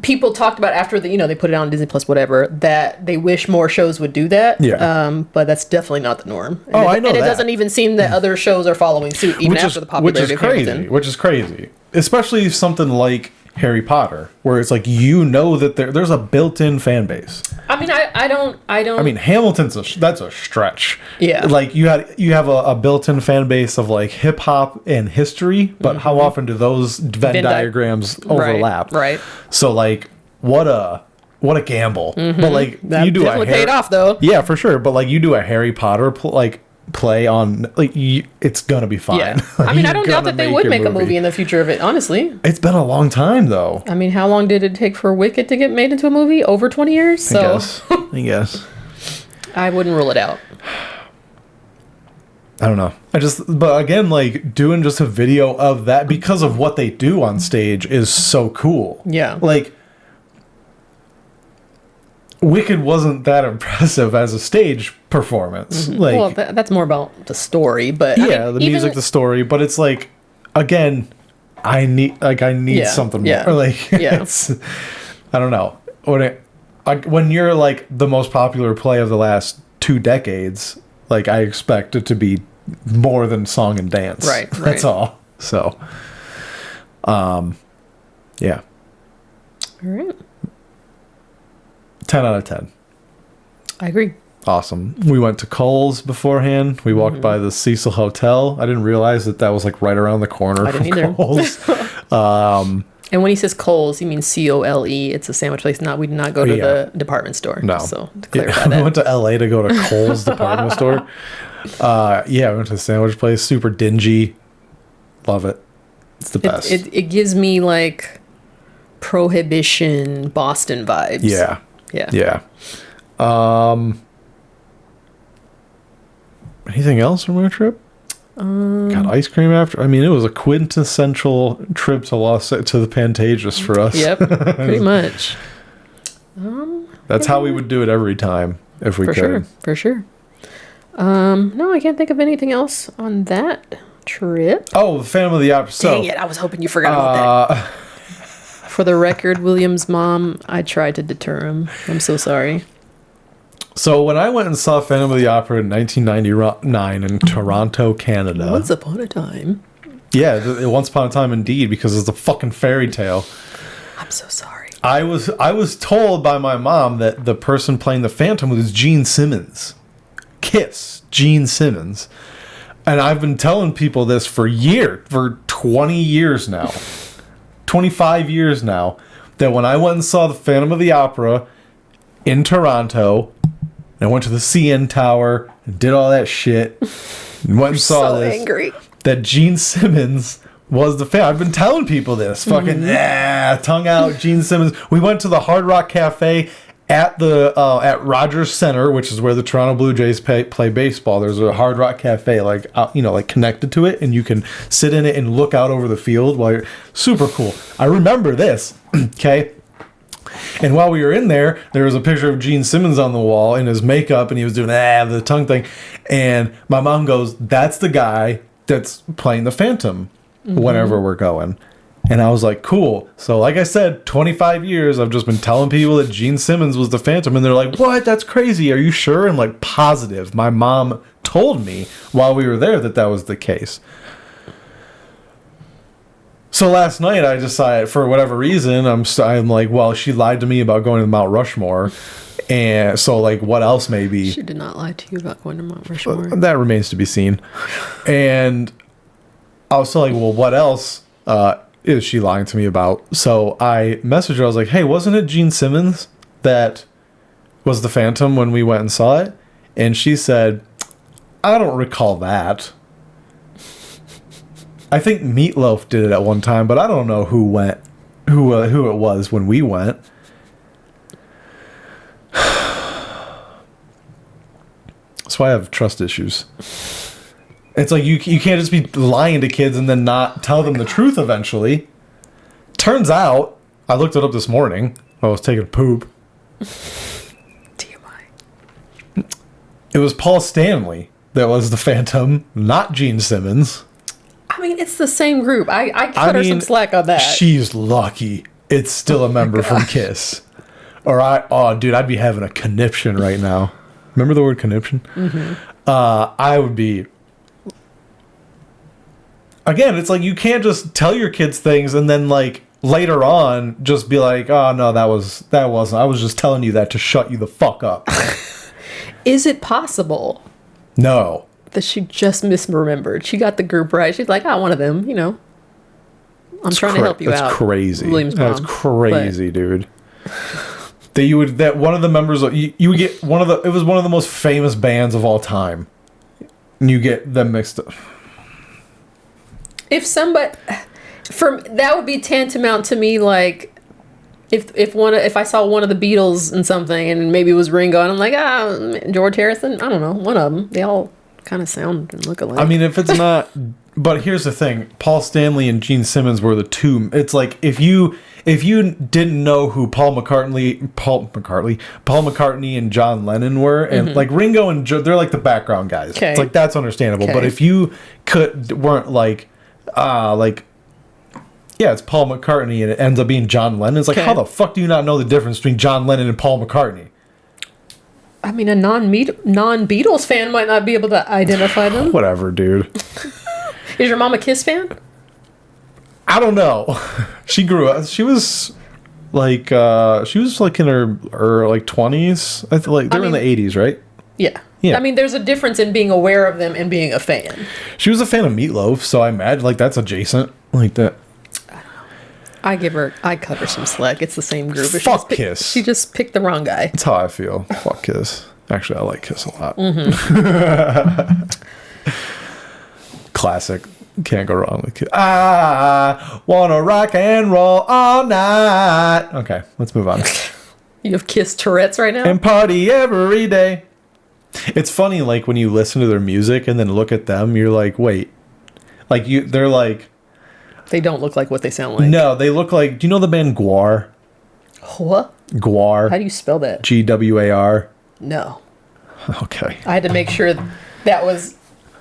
S2: People talked about after they put it on Disney Plus, whatever, that they wish more shows would do that.
S1: Yeah.
S2: But that's definitely not the norm. And
S1: I know
S2: and it
S1: that.
S2: doesn't even seem that other shows are following suit, even after the popularity of Hamilton.
S1: Which is crazy. Especially something like Harry Potter, where it's like that there's a built-in fan base.
S2: I mean, I don't.
S1: I mean, Hamilton's that's a stretch.
S2: Yeah.
S1: Like you have a built-in fan base of like hip hop and history, but how often do those Venn diagrams overlap?
S2: Right.
S1: So like, what a gamble. But like
S2: That
S1: you do
S2: definitely paid off, though.
S1: Yeah, for sure. But like you do a Harry Potter play on like it's gonna be fine.
S2: Yeah.
S1: Like,
S2: I mean, I
S1: you're
S2: don't doubt
S1: gonna
S2: that they would
S1: your
S2: make a movie in the future of it, honestly.
S1: It's been a long time though.
S2: I mean, how long did it take for Wicked to get made into a movie? Over 20 years? So
S1: I guess.
S2: I wouldn't rule it out.
S1: I don't know. But again, like doing just a video of that because of what they do on stage is so cool.
S2: Yeah.
S1: Like Wicked wasn't that impressive as a stage performance. Like,
S2: Well, that's more about the story, but
S1: yeah, the music, the story, but it's like, again, I need
S2: Yeah,
S1: something
S2: yeah,
S1: more. Like,
S2: yeah.
S1: it's, I don't know. When you're like the most popular play of the last 2 decades, like I expect it to be more than song and dance.
S2: Right.
S1: That's all. So, yeah.
S2: All right.
S1: 10 out of 10.
S2: I agree.
S1: Awesome. We went to Kohl's beforehand. We walked by the Cecil Hotel. I didn't realize that was like right around the corner
S2: I
S1: from
S2: didn't either.
S1: Kohl's.
S2: And when he says Kohl's, he means Cole. It's a sandwich place. We did not go to the department store.
S1: No.
S2: So to clarify
S1: We
S2: that.
S1: went to LA to go to Kohl's department store. Yeah, we went to a sandwich place. Super dingy. Love it. It's the best.
S2: It gives me like Prohibition Boston vibes.
S1: Yeah.
S2: Yeah.
S1: Anything else from our trip? Got ice cream after. I mean, it was a quintessential trip to the Pantages for us.
S2: Yep. Pretty much.
S1: That's how we would do it every time if we could.
S2: For sure. No, I can't think of anything else on that trip.
S1: Oh, the Phantom of the Opera. So,
S2: Dang it, I was hoping you forgot about that. For the record, William's mom, I tried to deter him. I'm so sorry.
S1: So when I went and saw Phantom of the Opera in 1999 in Toronto, Canada.
S2: Once upon a time.
S1: Yeah, once upon a time indeed, because it's a fucking fairy tale.
S2: I'm so sorry.
S1: I was told by my mom that the person playing the Phantom was Gene Simmons. Kiss, Gene Simmons. and I've been telling people this for 20 years now, 25 years now, that when I went and saw the Phantom of the Opera in Toronto, and I went to the CN Tower and did all that shit, and went and saw
S2: so
S1: this,
S2: angry.
S1: that Gene Simmons was the fan. I've been telling people this. Fucking tongue out, Gene Simmons. We went to the Hard Rock Cafe at the at Rogers Center, which is where the Toronto Blue Jays play baseball. There's a Hard Rock Cafe, like like connected to it, and you can sit in it and look out over the field while you're super cool. I remember this. Okay. And while we were in there, there was a picture of Gene Simmons on the wall in his makeup, and he was doing the tongue thing. And my mom goes, "That's the guy that's playing the Phantom whenever we're going." And I was like, cool. So like I said, 25 years, I've just been telling people that Gene Simmons was the Phantom, and they're like, what? That's crazy. Are you sure? I'm like, positive. My mom told me while we were there that was the case. So last night I decided, for whatever reason, I'm like, well, she lied to me about going to Mount Rushmore. And so, like, what else maybe?
S2: She did not lie to you about going to Mount Rushmore.
S1: That remains to be seen. And I was like, well, what else is she lying to me about? So I messaged her. I was like, hey, wasn't it Gene Simmons that was the Phantom when we went and saw it? And she said, I don't recall that. I think Meatloaf did it at one time, but I don't know who it was when we went. That's why I have trust issues. It's like you can't just be lying to kids and then not tell them the truth eventually. Turns out, I looked it up this morning while I was taking a poop.
S2: TMI.
S1: It was Paul Stanley that was the Phantom, not Gene Simmons.
S2: I mean, it's the same group. I cut her some slack on that.
S1: She's lucky it's still a member from Kiss. Dude, I'd be having a conniption right now. Remember the word conniption? Mm-hmm. I would be... Again, it's like you can't just tell your kids things and then, like, later on just be like, oh, no, that wasn't. I was just telling you that to shut you the fuck up.
S2: Is it possible?
S1: No.
S2: That she just misremembered. She got the group right. She's like, one of them, I'm trying to help you out.
S1: That's crazy.
S2: William's mom.
S1: That's crazy, dude. That one of the members you would get it was one of the most famous bands of all time. And you get them mixed up.
S2: If that would be tantamount to me, like, if I saw one of the Beatles in something and maybe it was Ringo and I'm like, George Harrison, I don't know, one of them. They all kind of sound and look alike.
S1: I mean, if it's not, but here's the thing: Paul Stanley and Gene Simmons were the two. It's like if you didn't know who Paul McCartney and John Lennon were, and like Ringo and they're like the background guys. Okay. It's like that's understandable. Okay. But if you weren't like, it's Paul McCartney and it ends up being John Lennon. It's like, how the fuck do you not know the difference between John Lennon and Paul McCartney?
S2: I mean, a non-Beatles fan might not be able to identify them.
S1: Whatever, dude.
S2: Is your mom a Kiss fan?
S1: I don't know. She grew up. She was like in her 20s. I feel like they're in the 80s, right?
S2: Yeah. I mean, there's a difference in being aware of them and being a fan.
S1: She was a fan of Meatloaf, so I imagine like that's adjacent, like that.
S2: I cut her some slack. It's the same group.
S1: Fuck Kiss.
S2: She just picked the wrong guy.
S1: That's how I feel. Fuck Kiss. Actually, I like Kiss a lot.
S2: Mm-hmm.
S1: Classic. Can't go wrong with Kiss. I wanna rock and roll all night. Okay, let's move on.
S2: You have Kiss Tourette's right now?
S1: And party every day. It's funny, like, when you listen to their music and then look at them, you're like, wait. Like, they're like...
S2: They don't look like what they sound like.
S1: No, they look like... Do you know the band Gwar?
S2: What?
S1: Gwar.
S2: How do you spell that?
S1: Gwar.
S2: No.
S1: Okay.
S2: I had to make sure that was...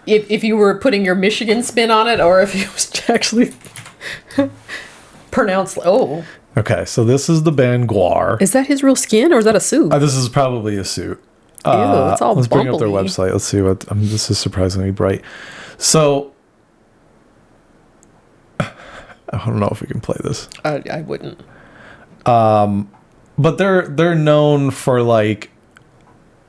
S2: If you were putting your Michigan spin on it, or if it was actually pronounced... Oh.
S1: Okay, so this is the band Gwar.
S2: Is that his real skin, or is that a suit?
S1: This is probably a suit.
S2: Ew, it's all
S1: let's
S2: bumbly.
S1: bring up their website. Let's see what... this is surprisingly bright. So... I don't know if we can play this.
S2: I wouldn't.
S1: But they're known for like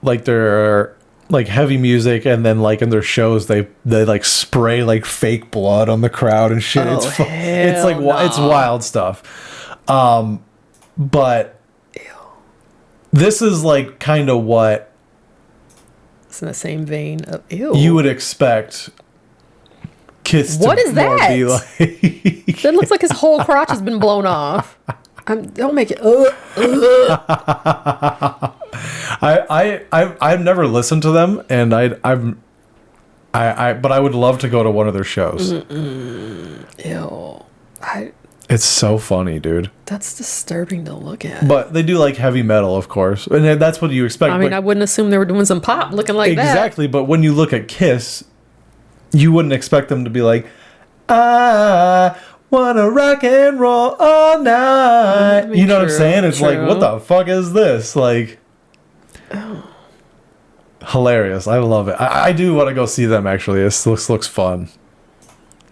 S1: their like heavy music, and then like in their shows they like spray like fake blood on the crowd and shit.
S2: Oh,
S1: It's like it's wild stuff. But this is like kind of what
S2: it's in the same vein of ew.
S1: you would expect Kiss
S2: What
S1: to
S2: is
S1: more
S2: that?
S1: be like.
S2: That looks like his whole crotch has been blown off. Don't make it.
S1: I've never listened to them, and but I would love to go to one of their shows.
S2: Ew.
S1: It's so funny, dude.
S2: That's disturbing to look at.
S1: But they do like heavy metal, of course, and that's what you expect.
S2: I mean, I wouldn't assume they were doing some pop looking like that.
S1: Exactly, but when you look at Kiss, you wouldn't expect them to be like, I wanna rock and roll all night. You know what I'm saying? It's like, what the fuck is this? Like, hilarious. I love it. I do want to go see them, actually. This looks fun.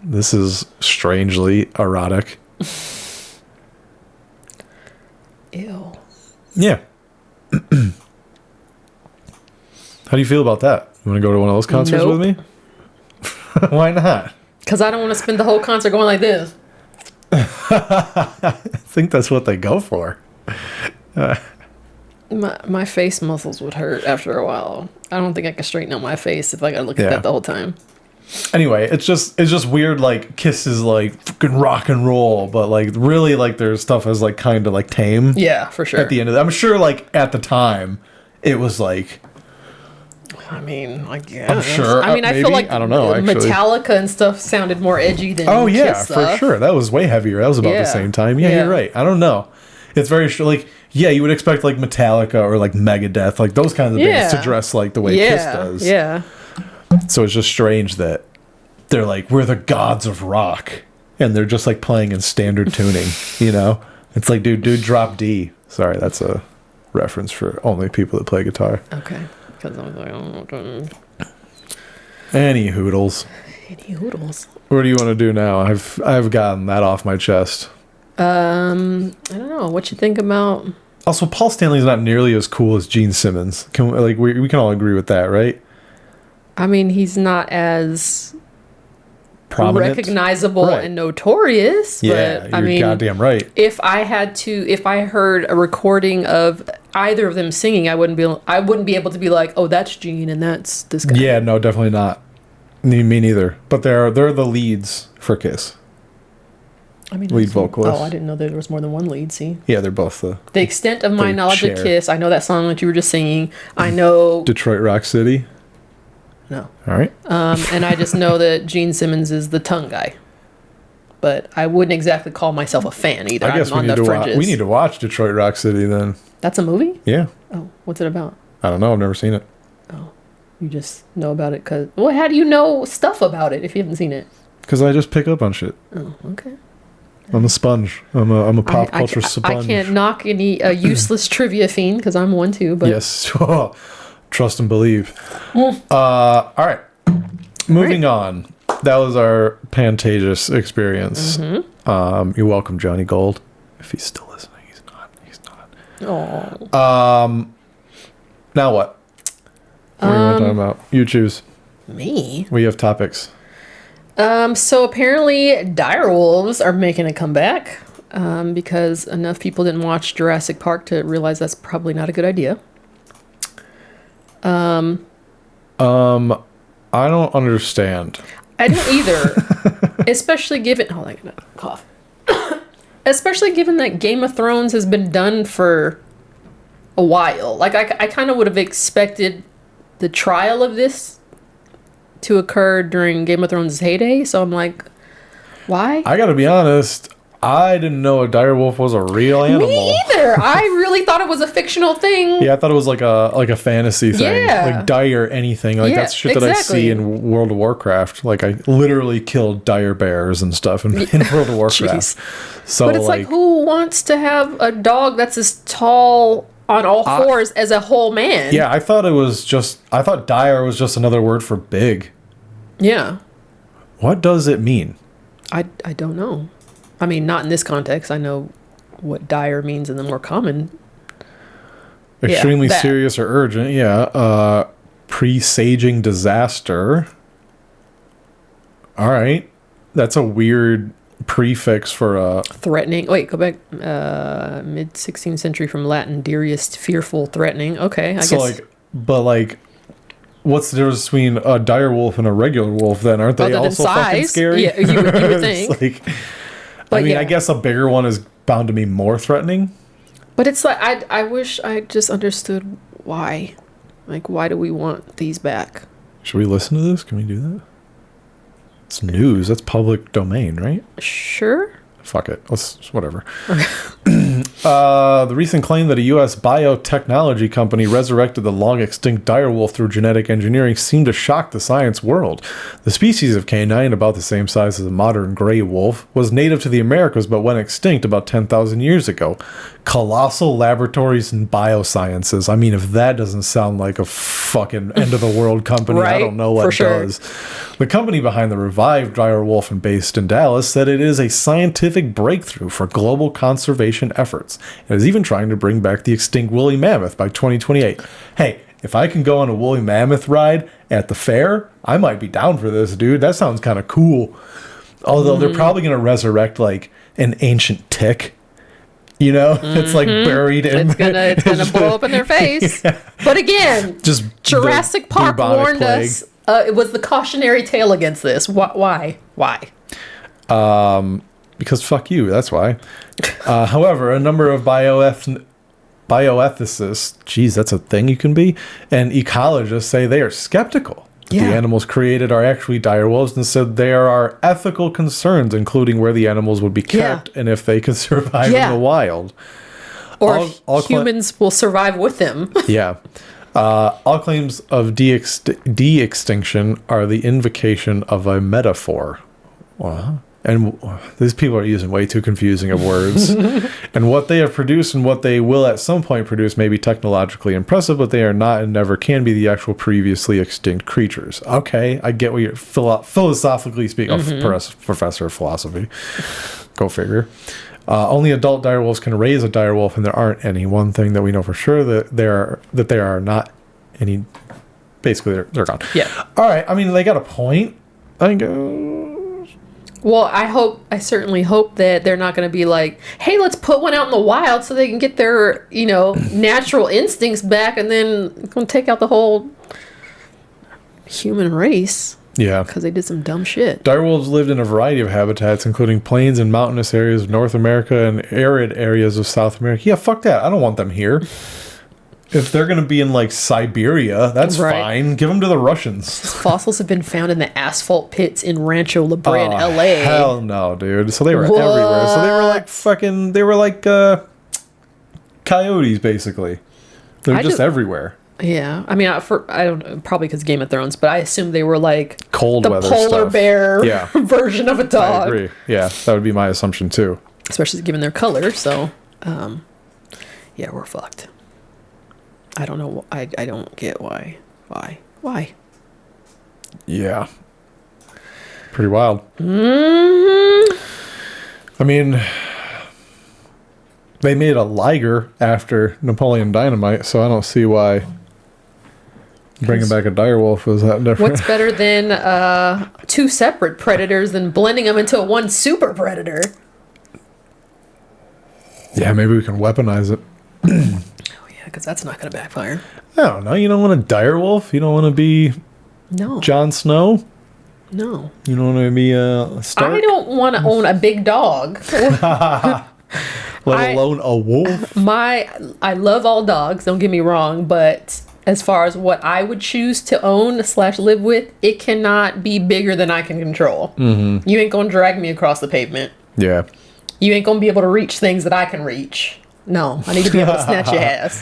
S1: This is strangely erotic.
S2: Ew.
S1: Yeah. How do you feel about that? You want to go to one of those concerts with me? Why not?
S2: Because I don't want to spend the whole concert going like this.
S1: I think that's what they go for.
S2: My face muscles would hurt after a while. I don't think I can straighten out my face if I gotta look at that the whole time.
S1: Anyway, it's just weird. Like Kiss is like fucking rock and roll, but like really like their stuff is like kind of like tame.
S2: Yeah, for sure.
S1: At the end of it, I'm sure like at the time, it was like.
S2: I mean, I guess.
S1: I'm sure.
S2: I mean, I feel like
S1: I don't know. Actually,
S2: Metallica and stuff sounded more edgy than.
S1: Oh yeah,
S2: Kiss
S1: for
S2: stuff.
S1: sure. That was way heavier. That was about the same time. Yeah, you're right. I don't know. It's very like you would expect like Metallica or like Megadeth, like those kinds of bands to dress like the way Kiss does.
S2: Yeah.
S1: So it's just strange that they're like, we're the gods of rock, and they're just like playing in standard tuning. You know, it's like, dude, drop D. Sorry, that's a reference for only people that play guitar.
S2: Okay. Because I was like, oh,
S1: Any hoodles. What do you want to do now? I've gotten that off my chest.
S2: I don't know. What you think about?
S1: Also, Paul Stanley's not nearly as cool as Gene Simmons. We can all agree with that, right?
S2: I mean, he's not as
S1: prominent,
S2: recognizable, and notorious.
S1: Yeah,
S2: but,
S1: you're
S2: I mean,
S1: goddamn right.
S2: If I heard a recording of either of them singing, I wouldn't be able to be like, oh, that's Gene and that's this guy.
S1: Yeah, no, definitely not. Me neither. But they're the leads for Kiss.
S2: I mean,
S1: lead vocalist.
S2: Oh, I didn't know there was more than one lead. See.
S1: Yeah, they're both the
S2: extent of my knowledge of Kiss. I know that song that you were just singing. I know
S1: Detroit Rock City.
S2: No.
S1: All right.
S2: And I just know that Gene Simmons is the tongue guy. But I wouldn't exactly call myself a fan either.
S1: I guess we need to watch Detroit Rock City then.
S2: That's a movie?
S1: Yeah.
S2: Oh, what's it about?
S1: I don't know. I've never seen it.
S2: Oh, you just know about it because... Well, how do you know stuff about it if you haven't seen it?
S1: Because I just pick up on shit.
S2: Oh, okay.
S1: I'm a sponge. I'm a pop culture sponge.
S2: I can't knock any useless trivia fiend because I'm one too. But
S1: yes. Trust and believe. All right. Moving on. That was our Pantages experience.
S2: Mm-hmm.
S1: You're welcome, Johnny Gold. If he's still listening, he's not.
S2: Oh.
S1: Now what? What do you want to talk about? You choose.
S2: Me?
S1: We have topics.
S2: So apparently direwolves are making a comeback because enough people didn't watch Jurassic Park to realize that's probably not a good idea.
S1: I don't understand.
S2: I don't either. Especially given... Hold on, I'm gonna cough. Especially given that Game of Thrones has been done for a while. Like, I kind of would have expected the trial of this to occur during Game of Thrones' heyday. So I'm like, why?
S1: I gotta be honest. I didn't know a direwolf was a real animal.
S2: Me either. I really thought it was a fictional thing.
S1: Yeah, I thought it was like a fantasy thing.
S2: Yeah.
S1: Like dire anything. Like that's shit that I see in World of Warcraft. Like I literally killed dire bears and stuff in World of Warcraft. So
S2: but it's like who wants to have a dog that's as tall on all fours as a whole man?
S1: Yeah, I thought dire was just another word for big.
S2: Yeah.
S1: What does it mean?
S2: I don't know. I mean, not in this context. I know what dire means in the more common.
S1: Extremely serious or urgent. Yeah. presaging disaster. All right. That's a weird prefix for a...
S2: Threatening. Wait, go back. Mid-16th century from Latin, dearest, fearful, threatening. Okay, I guess.
S1: What's the difference between a dire wolf and a regular wolf then? Aren't they also fucking scary?
S2: Yeah, you would think.
S1: I guess a bigger one is bound to be more threatening.
S2: But it's like, I wish I just understood why. Like, why do we want these back?
S1: Should we listen to this? Can we do that? It's news. That's public domain, right?
S2: Sure.
S1: Fuck it. Whatever. The recent claim that a U.S. biotechnology company resurrected the long-extinct direwolf through genetic engineering seemed to shock the science world. The species of canine, about the same size as a modern gray wolf, was native to the Americas but went extinct about 10,000 years ago. Colossal Laboratories and Biosciences. I mean, if that doesn't sound like a fucking end-of-the-world company, right? I don't know what does. The company behind the revived direwolf and based in Dallas said it is a scientific breakthrough for global conservation efforts. It is even trying to bring back the extinct woolly mammoth by 2028. Hey, if I can go on a woolly mammoth ride at the fair, I might be down for this, dude. That sounds kind of cool. Although they're probably going to resurrect like an ancient tick. You know, it's like buried in.
S2: It's gonna blow up in their face. Yeah. But again, just Jurassic Park warned us. It was the cautionary tale against this. Why?
S1: Because fuck you. That's why. However, a number of bioethicists, geez, that's a thing you can be, and ecologists say they are skeptical. The animals created are actually direwolves, and said there are ethical concerns, including where the animals would be kept and if they could survive in the wild.
S2: Or if humans will survive with them.
S1: Yeah. All claims of de-extinction are the invocation of a metaphor. And these people are using way too confusing of words. And what they have produced and what they will at some point produce may be technologically impressive, but they are not and never can be the actual previously extinct creatures. Okay, I get what you're philosophically speaking. Professor of philosophy. Go figure. Only adult direwolves can raise a direwolf, and there aren't any. One thing that we know for sure that they are not any. Basically, they're gone.
S2: Yeah.
S1: All right. I mean, they got a point. I go.
S2: Well, I certainly hope that they're not going to be like, hey, let's put one out in the wild so they can get their, natural instincts back, and then take out the whole human race.
S1: Yeah.
S2: Because they did some dumb shit.
S1: Direwolves lived in a variety of habitats, including plains and mountainous areas of North America and arid areas of South America. Yeah, fuck that. I don't want them here. If they're going to be in, like, Siberia, that's fine. Give them to the Russians.
S2: Fossils have been found in the asphalt pits in Rancho La Brea in L.A.
S1: Hell no, dude. So they were everywhere. So they were like coyotes, basically. They're just everywhere.
S2: Yeah. I mean, I don't probably because Game of Thrones, but I assume they were like
S1: cold weather
S2: polar bear version of a dog.
S1: I agree. Yeah, that would be my assumption, too.
S2: Especially given their color. So, yeah, we're fucked. I don't know. I don't get why. Why?
S1: Yeah. Pretty wild.
S2: Mm-hmm.
S1: I mean, they made a liger after Napoleon Dynamite, so I don't see why bringing back a direwolf was that different.
S2: What's better than two separate predators than blending them into one super predator?
S1: Yeah, maybe we can weaponize it.
S2: Because that's not going to backfire.
S1: I don't know. You don't want a direwolf? You don't want to be Jon Snow?
S2: No.
S1: You don't want to be Stark?
S2: I don't want to own a big dog.
S1: Let alone a wolf.
S2: I love all dogs, don't get me wrong, but as far as what I would choose to own / live with, it cannot be bigger than I can control. Mm-hmm. You ain't going to drag me across the pavement.
S1: Yeah.
S2: You ain't going to be able to reach things that I can reach. No, I need to be able to snatch your ass.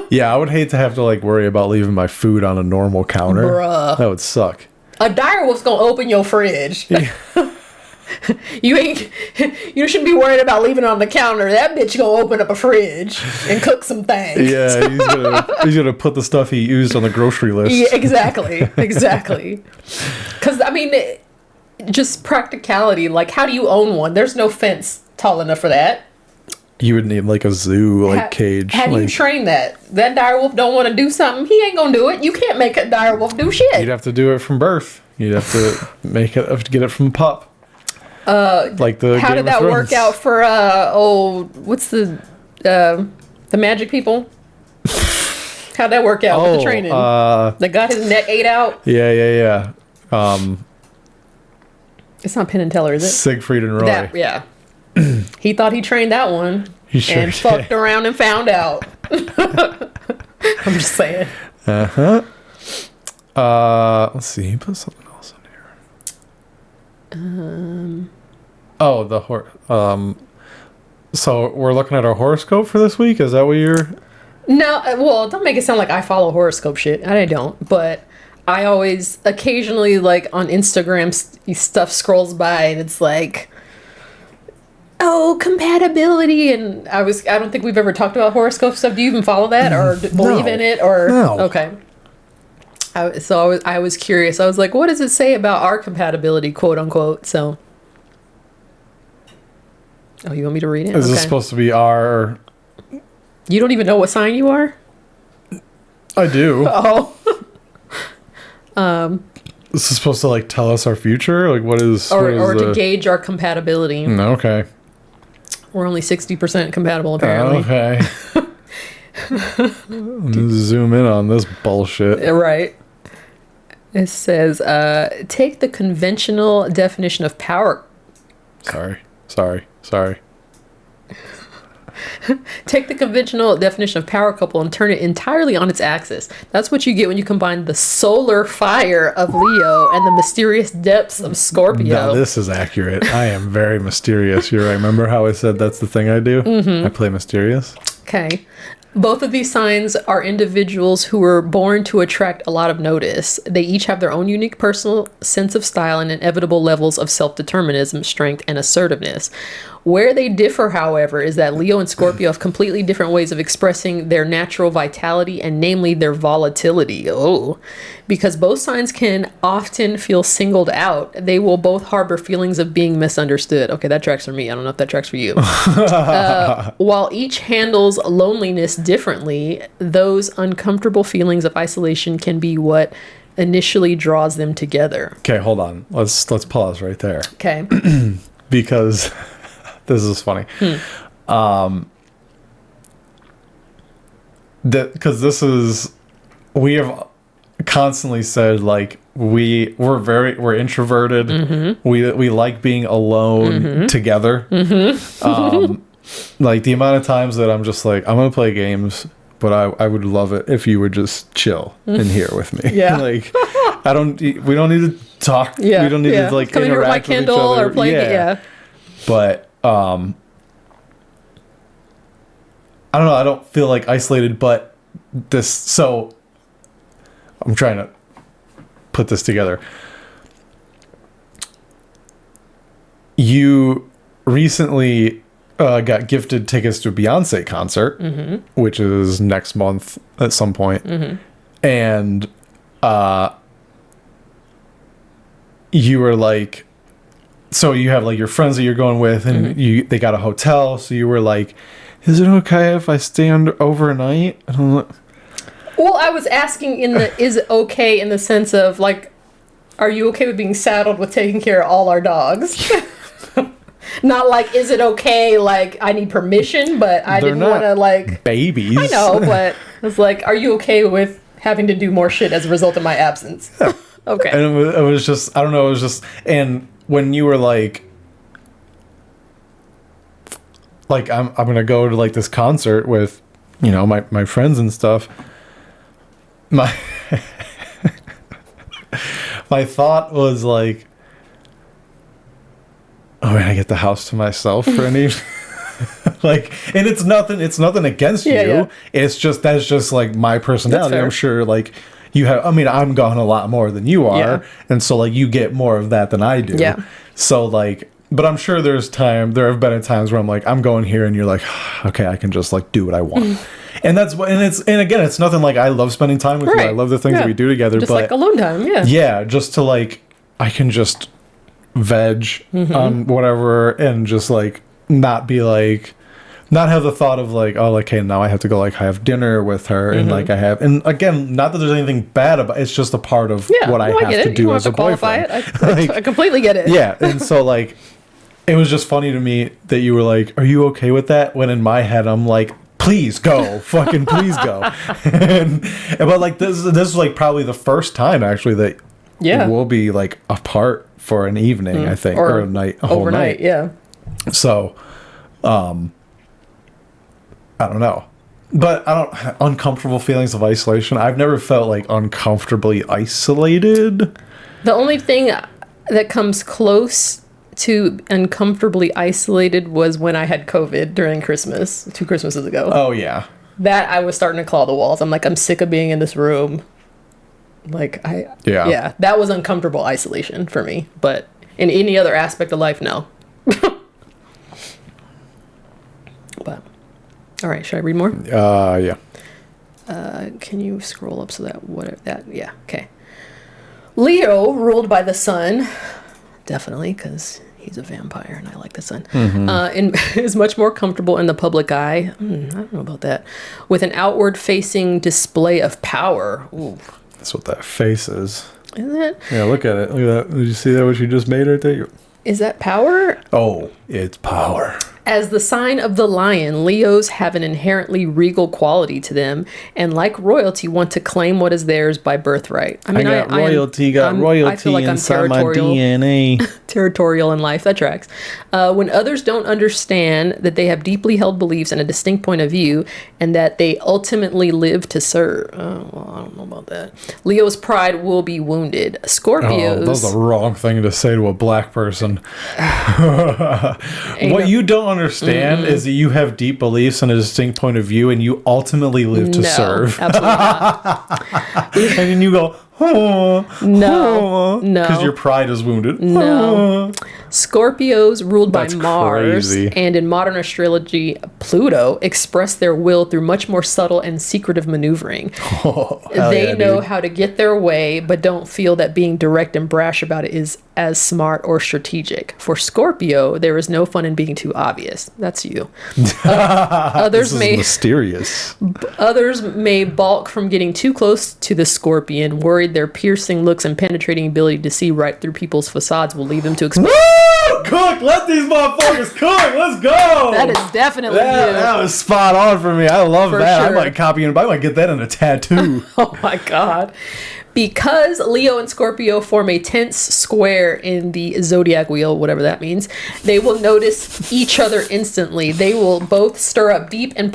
S1: Yeah, I would hate to have to worry about leaving my food on a normal counter.
S2: Bruh.
S1: That would suck.
S2: A direwolf's gonna open your fridge. Yeah. You shouldn't be worried about leaving it on the counter. That bitch gonna open up a fridge and cook some things.
S1: Yeah, he's gonna put the stuff he used on the grocery list.
S2: Yeah, exactly. Because I mean, just practicality. Like, how do you own one? There's no fence tall enough for that.
S1: You would need like a zoo cage.
S2: How do you train that? That dire wolf don't want to do something. He ain't gonna do it. You can't make a dire wolf do shit.
S1: You'd have to do it from birth. You'd have to get it from pup. Like the
S2: how
S1: Game
S2: did that
S1: of
S2: work
S1: Thrones.
S2: out for what's the magic people? How'd that work out with the training? They got his neck ate out.
S1: Yeah.
S2: It's not Penn and Teller, is it?
S1: Siegfried and Roy.
S2: Yeah. He thought he trained that one
S1: He sure
S2: and
S1: did.
S2: fucked around and found out. I'm just saying.
S1: Let's see. He put something else in here. So we're looking at our horoscope for this week. Is that what you're?
S2: No, well, don't make it sound like I follow horoscope shit. I don't, but I always occasionally like on Instagram stuff scrolls by and it's like, oh, compatibility, and I don't think we've ever talked about horoscope stuff. Do you even follow that or believe in it or
S1: no?
S2: Okay. I was curious. I was like, what does it say about our compatibility, quote unquote? So, oh, you want me to read it?
S1: Is this supposed to be our?
S2: You don't even know what sign you are?
S1: I do.
S2: Oh.
S1: This is supposed to like tell us our future. Like what is?
S2: Or to gauge our compatibility.
S1: Okay.
S2: We're only 60% compatible, apparently.
S1: Okay. Zoom in on this bullshit.
S2: Right. It says, take the conventional definition of power.
S1: Sorry.
S2: Take the conventional definition of power couple and turn it entirely on its axis. That's what you get when you combine the solar fire of Leo and the mysterious depths of Scorpio.
S1: Now this is accurate. I am very mysterious. You're right. Remember how I said that's the thing I do? Mm-hmm. I play mysterious.
S2: Okay. Both of these signs are individuals who were born to attract a lot of notice. They each have their own unique personal sense of style and inevitable levels of self-determinism, strength, and assertiveness. Where they differ, however, is that Leo and Scorpio have completely different ways of expressing their natural vitality and namely their volatility. Oh, because both signs can often feel singled out. They will both harbor feelings of being misunderstood. Okay, that tracks for me. I don't know if that tracks for you. While each handles loneliness differently, those uncomfortable feelings of isolation can be what initially draws them together.
S1: Okay, hold on. Let's pause right there.
S2: Okay.
S1: Because this is funny. Because this is, we have constantly said like we're introverted. Mm-hmm. We like being alone together. Mm-hmm. Like the amount of times that I'm just like, I'm gonna play games, but I would love it if you would just chill in here with me. Yeah. Like we don't need to talk. Yeah. We don't need to like
S2: come
S1: interact with each other.
S2: Or play. Yeah.
S1: But I don't know. I don't feel like isolated, but so I'm trying to put this together. You recently got gifted tickets to a Beyonce concert, which is next month at some point. And you were like, so you have like your friends that you're going with, and they got a hotel, so you were like, is it okay if I stay overnight?
S2: Well, I was asking is it okay in the sense of like, are you okay with being saddled with taking care of all our dogs? Not like, is it okay, like, I need permission, but I didn't want to, like...
S1: babies.
S2: I know, but it's like, are you okay with having to do more shit as a result of my absence? Yeah. Okay.
S1: And it was just, I don't know, it was just... And when you were like, I'm going to go to, like, this concert with, you know, my friends and stuff, my thought was, like... Oh man, I get the house to myself for an evening. Like, and it's nothing against you. Yeah. It's just, that's just like my personality. I'm sure like you have, I mean, I'm gone a lot more than you are. Yeah. And so like you get more of that than I do. Yeah. So like, but I'm sure there have been times where I'm like, I'm going here and you're like, okay, I can just like do what I want. And that's what, and again, it's nothing like I love spending time with you. I love the things that we do together.
S2: Just
S1: but
S2: like alone time. Yeah.
S1: Yeah. Just to like, I can just veg on whatever and just like not be like, not have the thought of like, oh, like, hey, now I have to go like have dinner with her, and like and again, not that there's anything bad about it's just a part of what I have to do as a boyfriend.
S2: I completely get it.
S1: Yeah, and so like, it was just funny to me that you were like, "Are you okay with that?" When in my head, I'm like, "Please go, fucking please go." But like this is like probably the first time actually that we'll be like apart for an evening, I think, or a night, a whole night.
S2: Yeah.
S1: So, I don't know, but uncomfortable feelings of isolation. I've never felt like uncomfortably isolated.
S2: The only thing that comes close to uncomfortably isolated was when I had COVID during Christmas, 2 Christmases ago.
S1: Oh yeah.
S2: That I was starting to claw the walls. I'm like, I'm sick of being in this room. Like yeah, that was uncomfortable isolation for me. But in any other aspect of life, no. But all right, should I read more?
S1: Yeah.
S2: Can you scroll up so yeah, okay. Leo, ruled by the sun, definitely, because he's a vampire and I like the sun, is much more comfortable in the public eye. I don't know about that. With an outward-facing display of power. Ooh.
S1: That's what that face is.
S2: Isn't it?
S1: Yeah, look at it. Look at that. Did you see that, what you just made right there?
S2: Is that power?
S1: Oh, it's power.
S2: As the sign of the lion, Leos have an inherently regal quality to them, and like royalty, want to claim what is theirs by birthright. I mean,
S1: got royalty I feel like inside my DNA.
S2: Territorial in life. That tracks. When others don't understand that they have deeply held beliefs and a distinct point of view, and that they ultimately live to serve. Oh, well, I don't know about that. Leo's pride will be wounded. Scorpios.
S1: Oh, that was the wrong thing to say to a black person. What you don't understand is that you have deep beliefs and a distinct point of view, and you ultimately live to serve.
S2: Absolutely not.
S1: And then you go,
S2: no,
S1: because your pride is wounded.
S2: No. Scorpios, ruled
S1: That's
S2: by Mars,
S1: crazy.
S2: and in modern astrology, Pluto, express their will through much more subtle and secretive maneuvering. They know how to get their way, but don't feel that being direct and brash about it is as smart or strategic. For Scorpio, there is no fun in being too obvious. That's you. Others
S1: mysterious.
S2: Others may balk from getting too close to the Scorpion, worried their piercing looks and penetrating ability to see right through people's facades will lead them to expose.
S1: Cook, let these motherfuckers cook. Let's go.
S2: That is definitely you.
S1: That was spot on for me. I love that.
S2: Sure.
S1: I might copy and I might get that in a tattoo.
S2: Oh my God. Because Leo and Scorpio form a tense square in the zodiac wheel, whatever that means, they will notice each other instantly. They will both stir up deep and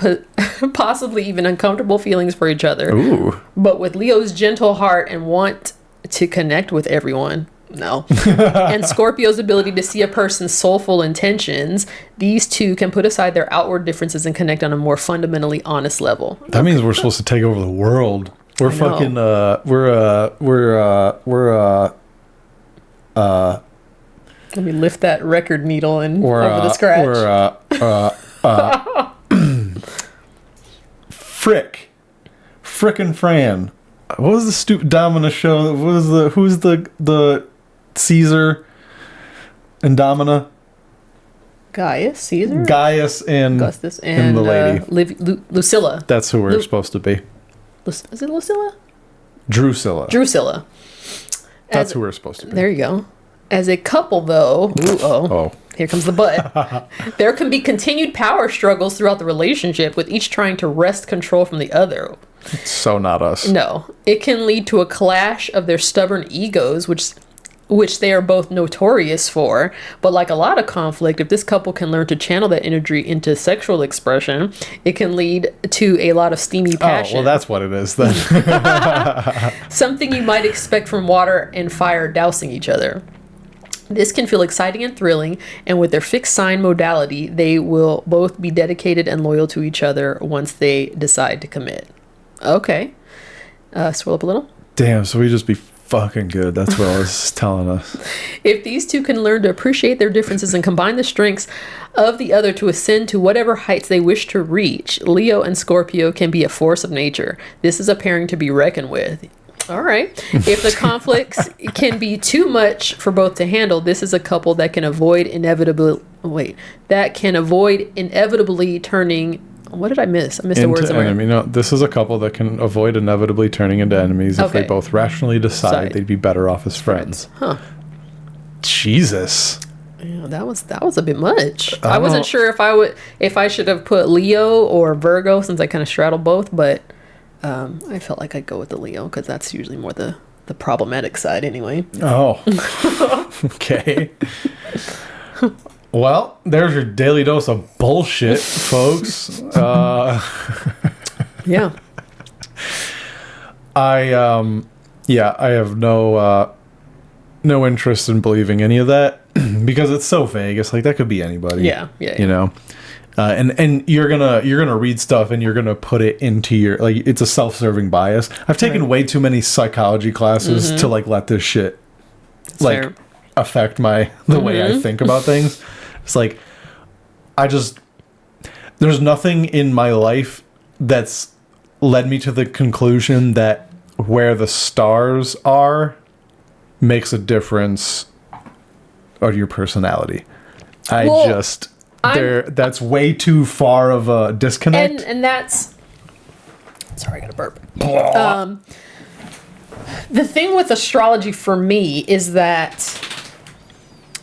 S2: possibly even uncomfortable feelings for each other.
S1: Ooh.
S2: But with Leo's gentle heart and want to connect with everyone, no. And Scorpio's ability to see a person's soulful intentions, these two can put aside their outward differences and connect on a more fundamentally honest level.
S1: That means we're supposed to take over the world. We're fucking, let
S2: me lift that record needle and over the scratch.
S1: Frickin' Fran. What was the stupid Domina show? Who's the Caesar and Domina?
S2: Gaius, Caesar?
S1: Gaius and
S2: Augustus and
S1: the lady.
S2: Lucilla.
S1: That's who we're supposed to be.
S2: Is it Lucilla?
S1: Drusilla. That's who we're supposed to be.
S2: There you go. As a couple, though, here comes the but. There can be continued power struggles throughout the relationship, with each trying to wrest control from the other.
S1: So not us.
S2: No. It can lead to a clash of their stubborn egos, which they are both notorious for. But like a lot of conflict, if this couple can learn to channel that energy into sexual expression, it can lead to a lot of steamy passion.
S1: Oh, well, that's what it is then.
S2: Something you might expect from water and fire dousing each other. This can feel exciting and thrilling, and with their fixed sign modality, they will both be dedicated and loyal to each other once they decide to commit. Okay. Scroll up a little.
S1: Damn, so we just be fucking good. That's what I was telling us.
S2: If these two can learn to appreciate their differences and combine the strengths of the other to ascend to whatever heights they wish to reach, Leo and Scorpio can be a force of nature. This is a pairing to be reckoned with. All right. If the conflicts can be too much for both to handle, this is a couple that can avoid that can avoid inevitably turning. What did I miss? I missed a word somewhere.
S1: Enemy. No, this is a couple that can avoid inevitably turning into enemies if they both rationally decide they'd be better off as friends.
S2: Huh.
S1: Jesus.
S2: Yeah, that was a bit much. I wasn't sure if I should have put Leo or Virgo, since I kind of straddle both, but I felt like I'd go with the Leo because that's usually more the problematic side anyway.
S1: Oh. Okay. Well, there's your daily dose of bullshit, folks.
S2: Yeah.
S1: I have no interest in believing any of that because it's so vague. It's like that could be anybody.
S2: Yeah.
S1: You know. And you're gonna read stuff and you're gonna put it into your, like, it's a self-serving bias. I've taken way too many psychology classes to like let this shit like affect the way I think about things. It's like there's nothing in my life that's led me to the conclusion that where the stars are makes a difference on your personality. That's way too far of a disconnect.
S2: And that's... Sorry, I got a burp. The thing with astrology for me is that,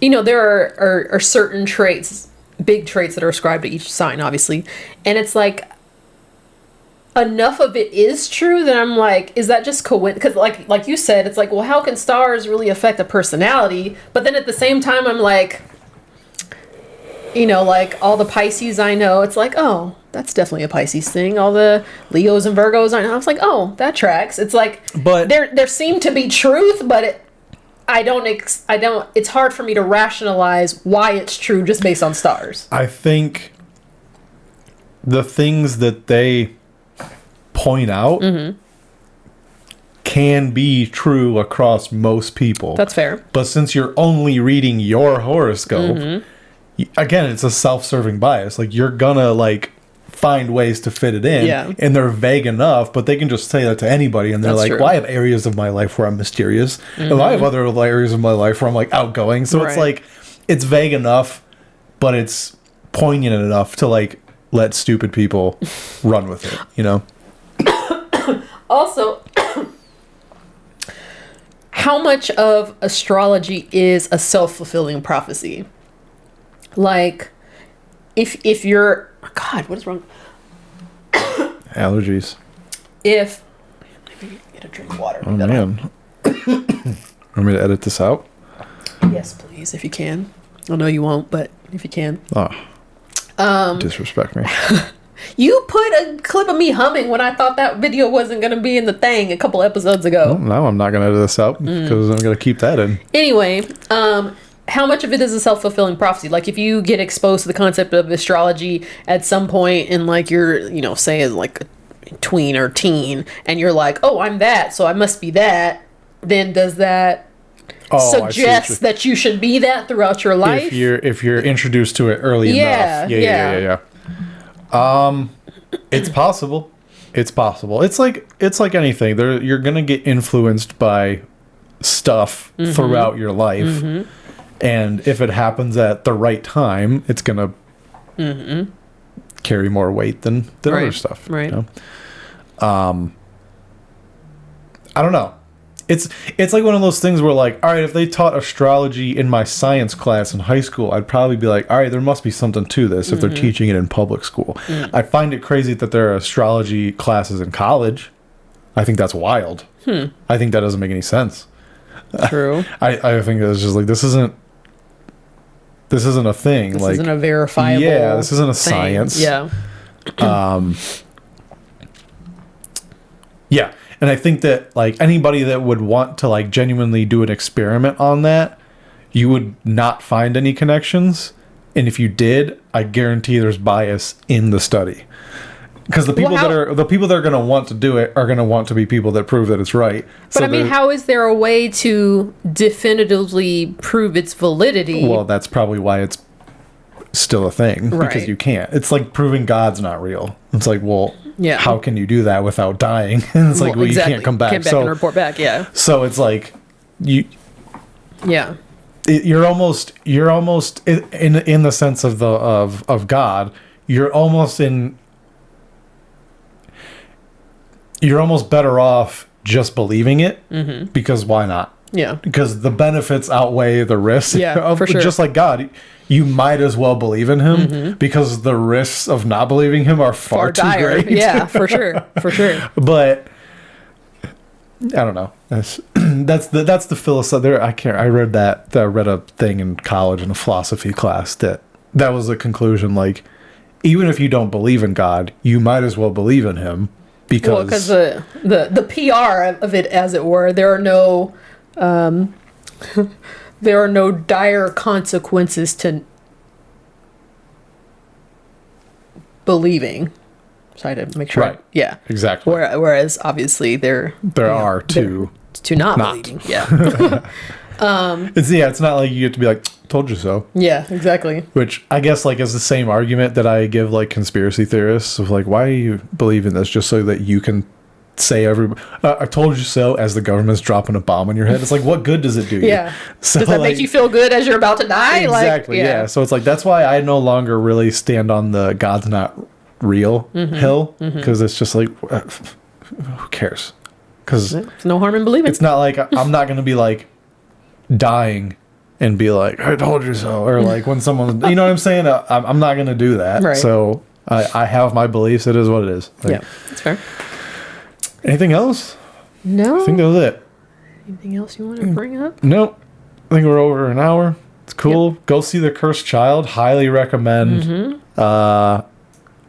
S2: you know, there are certain traits, big traits that are ascribed to each sign, obviously. And it's like, enough of it is true that I'm like, is that just coincidence? Because like you said, it's like, well, how can stars really affect a personality? But then at the same time, I'm like... You know, like all the Pisces I know, it's like, oh, that's definitely a Pisces thing. All the Leos and Virgos I know, I was like, oh, that tracks. It's like, but there seem to be truth, but it's hard for me to rationalize why it's true just based on stars.
S1: I think the things that they point out can be true across most people.
S2: That's fair.
S1: But since you're only reading your horoscope, again, it's a self-serving bias. Like, you're gonna like find ways to fit it in, and they're vague enough, but they can just say that to anybody, and they're like, well, I have areas of my life where I'm mysterious, and I have other areas of my life where I'm like outgoing. So it's like, it's vague enough, but it's poignant enough to like let stupid people run with it, you know?
S2: Also, how much of astrology is a self-fulfilling prophecy? Like, if you're... Oh God, what is wrong?
S1: Allergies.
S2: Let me get a drink of water.
S1: Oh, man. Want me to edit this out?
S2: Yes, please, if you can. I know you won't, but if you can.
S1: Disrespect me.
S2: You put a clip of me humming when I thought that video wasn't going to be in the thing a couple episodes ago.
S1: Well, now I'm not going to edit this out because I'm going to keep that in.
S2: Anyway, how much of it is a self-fulfilling prophecy? Like, if you get exposed to the concept of astrology at some point in, like, your, you know, say as like a tween or teen, and you're like, oh, I'm that, so I must be that, then does that suggest that you should be that throughout your life?
S1: If you're introduced to it early enough. Yeah. It's possible. It's possible. It's like anything. You're gonna get influenced by stuff throughout your life. And if it happens at the right time, it's going to carry more weight than other stuff.
S2: Right.
S1: You know? I don't know. It's like one of those things where, like, all right, if they taught astrology in my science class in high school, I'd probably be like, all right, there must be something to this if they're teaching it in public school. I find it crazy that there are astrology classes in college. I think that's wild. I think that doesn't make any sense.
S2: True.
S1: I think it's just like, this isn't a thing.
S2: This
S1: like,
S2: isn't a verifiable
S1: this isn't a
S2: thing.
S1: science.
S2: Yeah.
S1: Yeah. And I think that, like, anybody that would want to, like, genuinely do an experiment on that, you would not find any connections. And if you did, I guarantee there's bias in the study. Because the people that are going to want to do it are going to want to be people that prove that it's right.
S2: But so I mean, how is there a way to definitively prove its validity?
S1: Well, that's probably why it's still a thing.
S2: Right.
S1: Because you can't. It's like proving God's not real. It's like, well, how can you do that without dying? And it's like, well, exactly. You can't come back.
S2: Can't back and report back, yeah.
S1: So it's like, you...
S2: Yeah.
S1: you're almost in the sense of God, you're almost better off just believing it, because why not?
S2: Yeah.
S1: Because the benefits outweigh the risks.
S2: Yeah, for sure.
S1: Just like God, you might as well believe in him, because the risks of not believing him are far too
S2: dire.
S1: great.
S2: Yeah, for sure. For sure.
S1: But I don't know. That's the philosophy. I read a thing in college in a philosophy class that was a conclusion. Like, even if you don't believe in God, you might as well believe in him, because
S2: the PR of it, as it were, there are no dire consequences to believing. Try to make sure.
S1: Right.
S2: Yeah.
S1: Exactly.
S2: Whereas obviously there
S1: are two
S2: to not believing. Yeah.
S1: It's not like you get to be like, told you so.
S2: Yeah, exactly.
S1: Which I guess like is the same argument that I give like conspiracy theorists of like, why do you believe in this? Just so that you can say I told you so as the government's dropping a bomb on your head. It's like, what good does it do you?
S2: Yeah.
S1: So,
S2: does that make you feel good as you're about to die?
S1: Exactly. Yeah. So it's like, that's why I no longer really stand on the God's not real hill, because it's just like, who cares? Because
S2: there's no harm in believing.
S1: It's not like I'm not going to be like dying and be like, I told you so, or like when someone, you know what I'm saying? I'm not going to do that.
S2: Right.
S1: So I have my beliefs. It is what it is. Like,
S2: yeah, that's fair.
S1: Anything else?
S2: No.
S1: I think that was it.
S2: Anything else you want to bring up?
S1: Nope. I think we're over an hour. It's cool. Yep. Go see The Cursed Child. Highly recommend.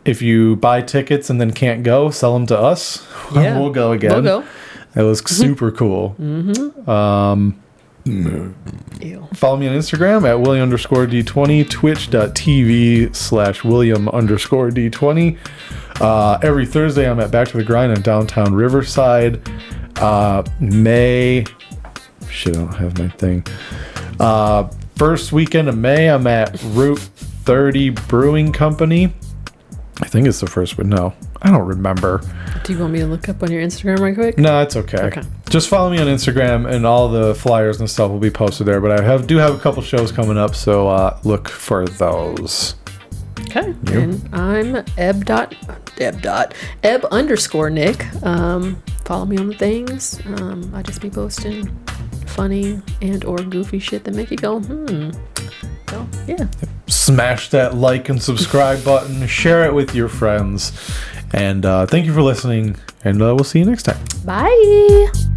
S1: If you buy tickets and then can't go, sell them to us.
S2: Yeah.
S1: We'll go again.
S2: We'll go.
S1: It was super cool.
S2: Ew.
S1: Follow me on Instagram at William_D20, twitch.tv/William_D20. Every Thursday I'm at Back to the Grind in downtown Riverside. I don't have my thing. First weekend of May I'm at Route 30 Brewing Company. I think it's the first one. No, I don't remember.
S2: Do you want me to look up on your Instagram right quick?
S1: No, it's okay.
S2: Okay.
S1: Just follow me on Instagram, and all the flyers and stuff will be posted there. But I do have a couple shows coming up, so look for those.
S2: Okay.
S1: You?
S2: And I'm Eb_Nick. Follow me on the things. I just be posting funny and or goofy shit that make you go, So, yeah.
S1: Smash that like and subscribe button. Share it with your friends. And thank you for listening. And we'll see you next time.
S2: Bye.